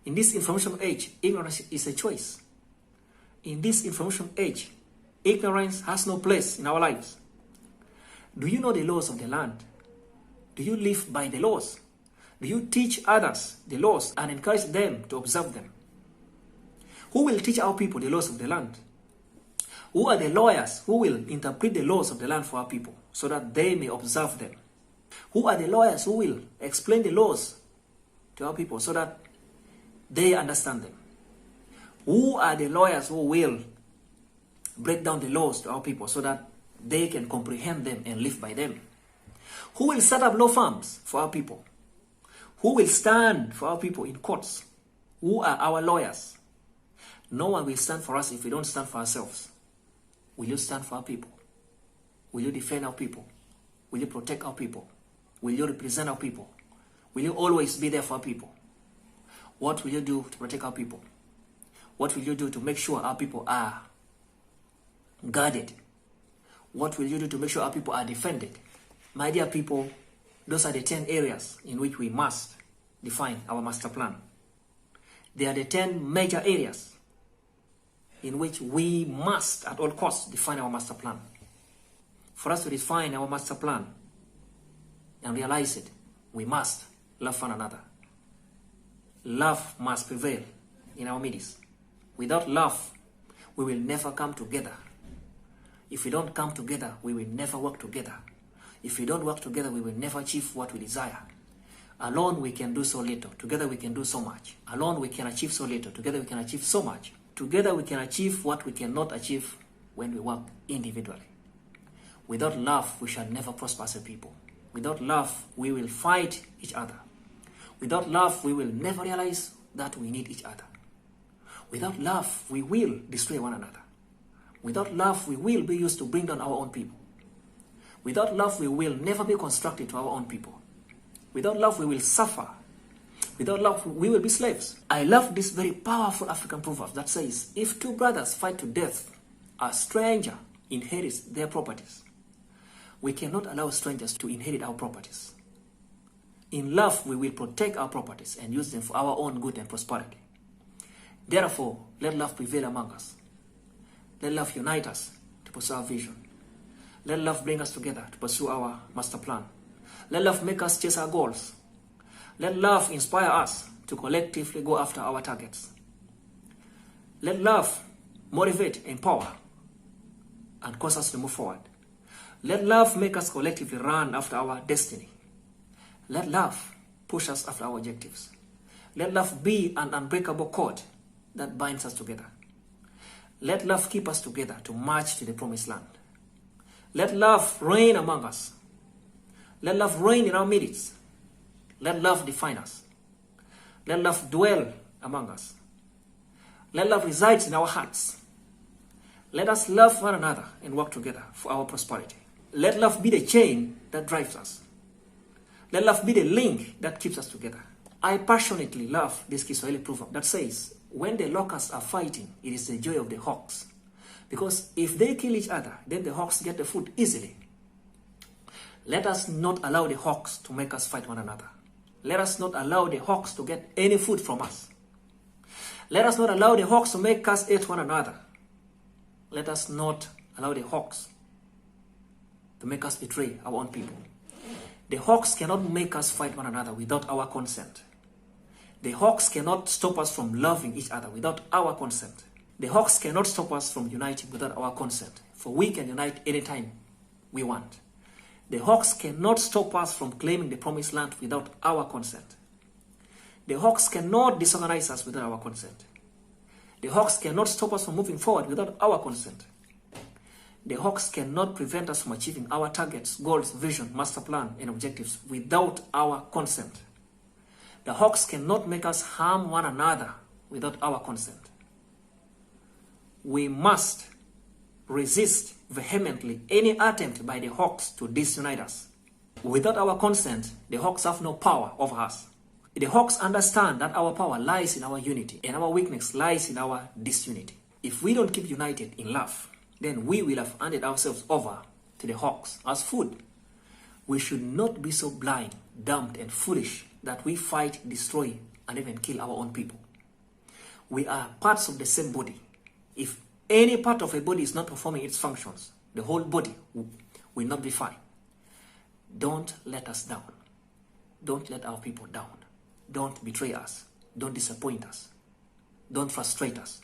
In this information age, ignorance is a choice. In this information age, ignorance has no place in our lives. Do you know the laws of the land? Do you live by the laws? Do you teach others the laws and encourage them to observe them? Who will teach our people the laws of the land? Who are the lawyers who will interpret the laws of the land for our people so that they may observe them? Who are the lawyers who will explain the laws to our people so that they understand them? Who are the lawyers who will break down the laws to our people so that they can comprehend them and live by them? Who will set up law firms for our people? Who will stand for our people in courts? Who are our lawyers? No one will stand for us if we don't stand for ourselves. Will you stand for our people? Will you defend our people? Will you protect our people? Will you represent our people? Will you always be there for our people? What will you do to protect our people? What will you do to make sure our people are guarded? What will you do to make sure our people are defended? My dear people, those are the 10 areas in which we must define our master plan. They are the 10 major areas in which we must at all costs define our master plan. For us to define our master plan and realize it, we must love one another. Love must prevail in our midst. Without love, we will never come together. If we don't come together, we will never work together. If we don't work together, we will never achieve what we desire. Alone, we can do so little. Together, we can do so much. Alone, we can achieve so little. Together, we can achieve so much. Together, we can achieve what we cannot achieve when we work individually. Without love, we shall never prosper as a people. Without love, we will fight each other. Without love, we will never realize that we need each other. Without love, we will destroy one another. Without love, we will be used to bring down our own people. Without love, we will never be constructed to our own people. Without love, we will suffer. Without love, we will be slaves. I love this very powerful African proverb that says, if two brothers fight to death, a stranger inherits their properties. We cannot allow strangers to inherit our properties. In love, we will protect our properties and use them for our own good and prosperity. Therefore, let love prevail among us. Let love unite us to pursue our vision. Let love bring us together to pursue our master plan. Let love make us chase our goals. Let love inspire us to collectively go after our targets. Let love motivate, empower, and cause us to move forward. Let love make us collectively run after our destiny. Let love push us after our objectives. Let love be an unbreakable cord that binds us together. Let love keep us together to march to the promised land. Let love reign among us. Let love reign in our midst. Let love define us. Let love dwell among us. Let love reside in our hearts. Let us love one another and work together for our prosperity. Let love be the chain that drives us. Let love be the link that keeps us together. I passionately love this Kiswahili proverb that says, when the locusts are fighting, it is the joy of the hawks. Because if they kill each other, then the hawks get the food easily. Let us not allow the hawks to make us fight one another. Let us not allow the hawks to get any food from us. Let us not allow the hawks to make us hate one another. Let us not allow the hawks to make us betray our own people. The hawks cannot make us fight one another without our consent. The hawks cannot stop us from loving each other without our consent. The hawks cannot stop us from uniting without our consent, for we can unite anytime we want. The hawks cannot stop us from claiming the promised land without our consent. The hawks cannot disorganize us without our consent. The hawks cannot stop us from moving forward without our consent. The hawks cannot prevent us from achieving our targets, goals, vision, master plan, and objectives without our consent. The hawks cannot make us harm one another without our consent. We must resist vehemently any attempt by the hawks to disunite us. Without our consent, the hawks have no power over us. The hawks understand that our power lies in our unity and our weakness lies in our disunity. If we don't keep united in love, then we will have handed ourselves over to the hawks as food. We should not be so blind, dumb, and foolish that we fight, destroy, and even kill our own people. We are parts of the same body. If any part of a body is not performing its functions, the whole body will not be fine. Don't let us down. Don't let our people down. Don't betray us. Don't disappoint us. Don't frustrate us.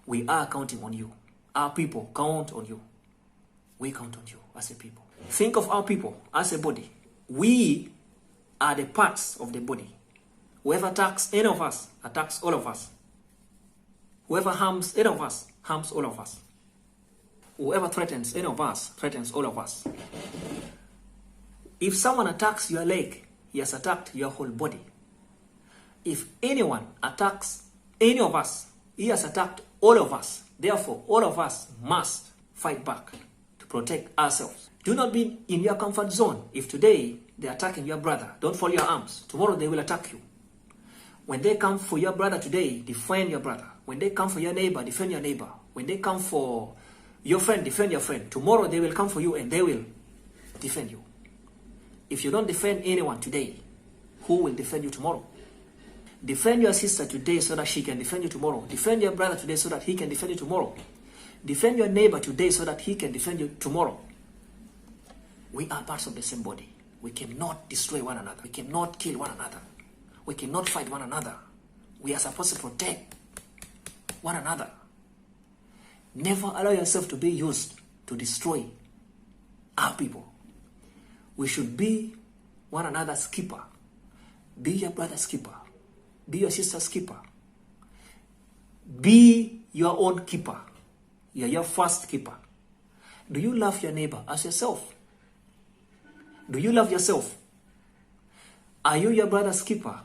We are counting on you. Our people count on you. We count on you as a people. Think of our people as a body. We are the parts of the body. Whoever attacks any of us attacks all of us. Whoever harms any of us harms all of us. Whoever threatens any of us threatens all of us. If someone attacks your leg, he has attacked your whole body. If anyone attacks any of us, he has attacked all of us. Therefore, all of us must fight back to protect ourselves. Do not be in your comfort zone. If today they are attacking your brother, don't fold your arms. Tomorrow they will attack you. When they come for your brother today, defend your brother. When they come for your neighbor, defend your neighbor. When they come for your friend, defend your friend. Tomorrow they will come for you and they will defend you. If you don't defend anyone today, who will defend you tomorrow? Defend your sister today so that she can defend you tomorrow. Defend your brother today so that he can defend you tomorrow. Defend your neighbor today so that he can defend you tomorrow. We are parts of the same body. We cannot destroy one another. We cannot kill one another. We cannot fight one another. We are supposed to protect one another. Never allow yourself to be used to destroy our people. We should be one another's keeper. Be your brother's keeper. Be your sister's keeper. Be your own keeper. You are your first keeper. Do you love your neighbor as yourself? Do you love yourself? Are you your brother's keeper?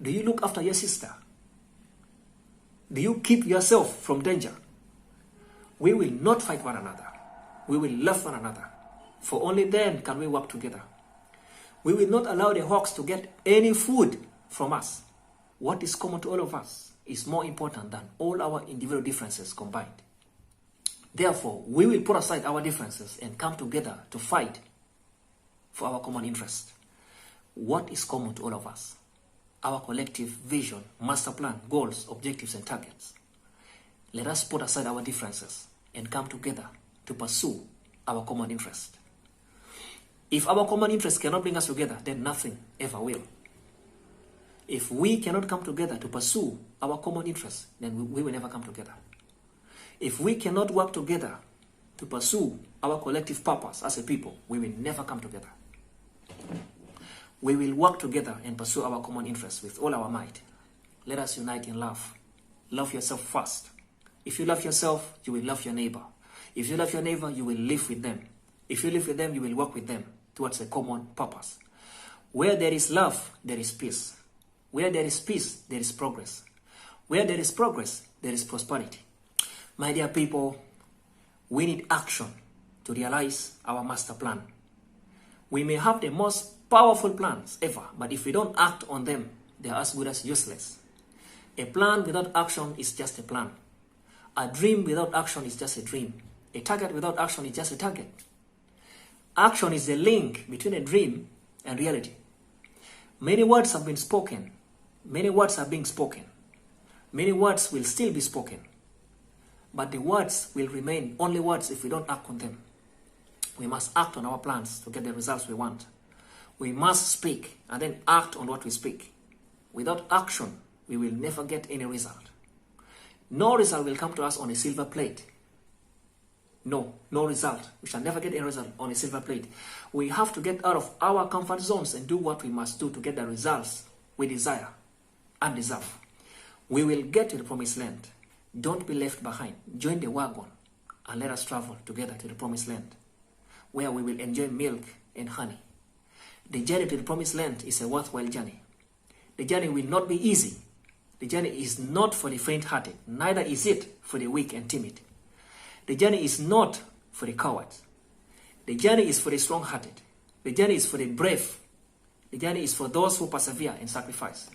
Do you look after your sister? Do you keep yourself from danger? We will not fight one another. We will love one another. For only then can we work together. We will not allow the hawks to get any food from us. What is common to all of us is more important than all our individual differences combined. Therefore, we will put aside our differences and come together to fight for our common interest. What is common to all of us? Our collective vision, master plan, goals, objectives, and targets. Let us put aside our differences and come together to pursue our common interest. If our common interest cannot bring us together, then nothing ever will. If we cannot come together to pursue our common interests, then we will never come together. If we cannot work together to pursue our collective purpose as a people, we will never come together. We will work together and pursue our common interests with all our might. Let us unite in love. Love yourself first. If you love yourself, you will love your neighbor. If you love your neighbor, you will live with them. If you live with them, you will work with them towards a common purpose. Where there is love, there is peace. Where there is peace, there is progress. Where there is progress, there is prosperity. My dear people, we need action to realize our master plan. We may have the most powerful plans ever, but if we don't act on them, they are as good as useless. A plan without action is just a plan. A dream without action is just a dream. A target without action is just a target. Action is the link between a dream and reality. Many words have been spoken. Many words are being spoken. Many words will still be spoken. But the words will remain only words if we don't act on them. We must act on our plans to get the results we want. We must speak and then act on what we speak. Without action, we will never get any result. No result will come to us on a silver plate. No result. We shall never get any result on a silver plate. We have to get out of our comfort zones and do what we must do to get the results we desire and deserve. We will get to the promised land. Don't be left behind. Join the wagon and let us travel together to the promised land, where we will enjoy milk and honey. The journey to the promised land is a worthwhile journey. The journey will not be easy. The journey is not for the faint-hearted, neither is it for the weak and timid. The journey is not for the cowards. The journey is for the strong-hearted. The journey is for the brave. The journey is for those who persevere and sacrifice.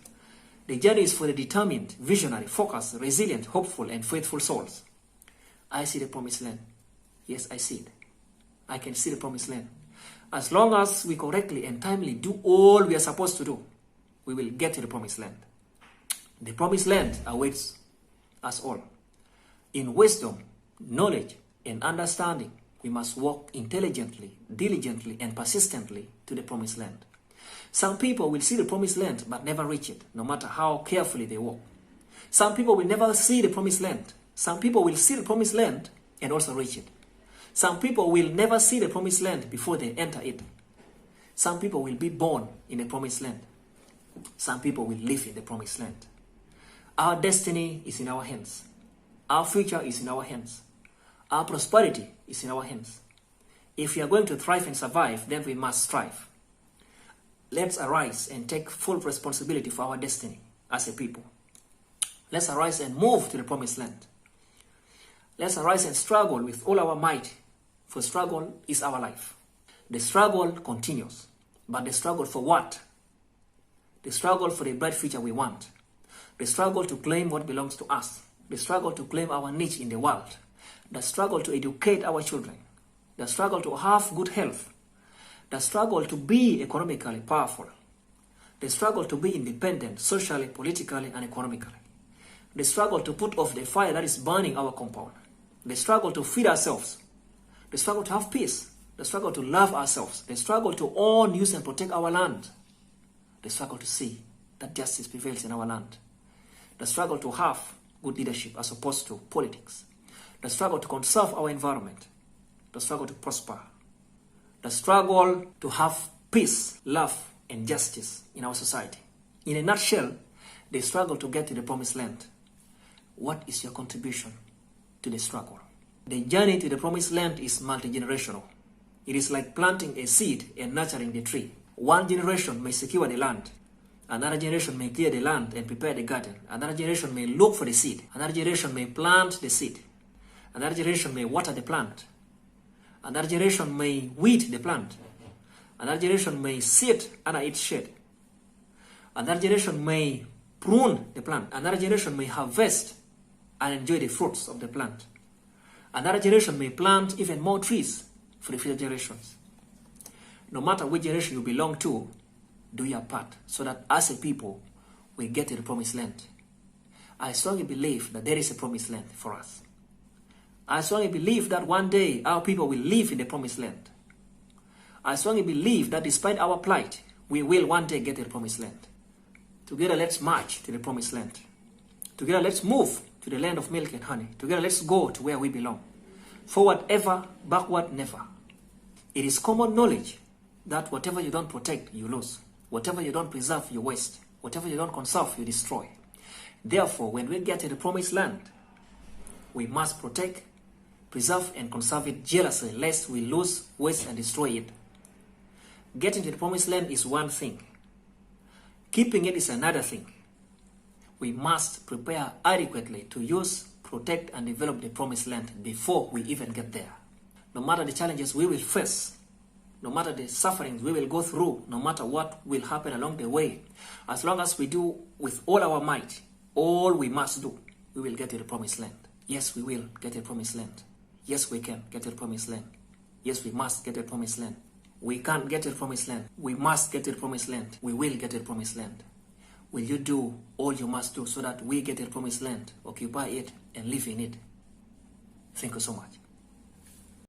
The journey is for the determined, visionary, focused, resilient, hopeful, and faithful souls. I see the promised land. Yes, I see it. I can see the promised land. As long as we correctly and timely do all we are supposed to do, we will get to the promised land. The promised land awaits us all. In wisdom, knowledge, and understanding, we must walk intelligently, diligently, and persistently to the promised land. Some people will see the promised land but never reach it, no matter how carefully they walk. Some people will never see the promised land. Some people will see the promised land and also reach it. Some people will never see the promised land before they enter it. Some people will be born in the promised land. Some people will live in the promised land. Our destiny is in our hands. Our future is in our hands. Our prosperity is in our hands. If we are going to thrive and survive, then we must strive. Let's arise and take full responsibility for our destiny as a people. Let's arise and move to the promised land. Let's arise and struggle with all our might, for struggle is our life. The struggle continues, but the struggle for what? The struggle for the bright future we want. The struggle to claim what belongs to us. The struggle to claim our niche in the world. The struggle to educate our children. The struggle to have good health. The struggle to be economically powerful. The struggle to be independent socially, politically, and economically. The struggle to put off the fire that is burning our compound. The struggle to feed ourselves. The struggle to have peace. The struggle to love ourselves. The struggle to own, use, and protect our land. The struggle to see that justice prevails in our land. The struggle to have good leadership as opposed to politics. The struggle to conserve our environment. The struggle to prosper. The struggle to have peace, love, and justice in our society. In a nutshell, the struggle to get to the promised land. What is your contribution to the struggle? The journey to the promised land is multi-generational. It is like planting a seed and nurturing the tree. One generation may secure the land. Another generation may clear the land and prepare the garden. Another generation may look for the seed. Another generation may plant the seed. Another generation may water the plant. Another generation may weed the plant. Another generation may sit under its shade. Another generation may prune the plant. Another generation may harvest and enjoy the fruits of the plant. Another generation may plant even more trees for the future generations. No matter which generation you belong to, do your part so that as a people, we get to the promised land. I strongly believe that there is a promised land for us. I strongly believe that one day our people will live in the promised land. I strongly believe that despite our plight, we will one day get to the promised land. Together, let's march to the promised land. Together, let's move to the land of milk and honey. Together, let's go to where we belong. Forward ever, backward never. It is common knowledge that whatever you don't protect, you lose. Whatever you don't preserve, you waste. Whatever you don't conserve, you destroy. Therefore, when we get to the promised land, we must protect, preserve, and conserve it jealously, lest we lose, waste, and destroy it. Getting to the promised land is one thing. Keeping it is another thing. We must prepare adequately to use, protect, and develop the promised land before we even get there. No matter the challenges we will face, no matter the sufferings we will go through, no matter what will happen along the way, as long as we do with all our might, all we must do, we will get to the promised land. Yes, we will get to the promised land. Yes, we can get to the promised land. Yes, we must get to the promised land. We can't get to the promised land. We must get to the promised land. We will get to the promised land. Will you do all you must do so that we get to the promised land, occupy it, and live in it? Thank you so much.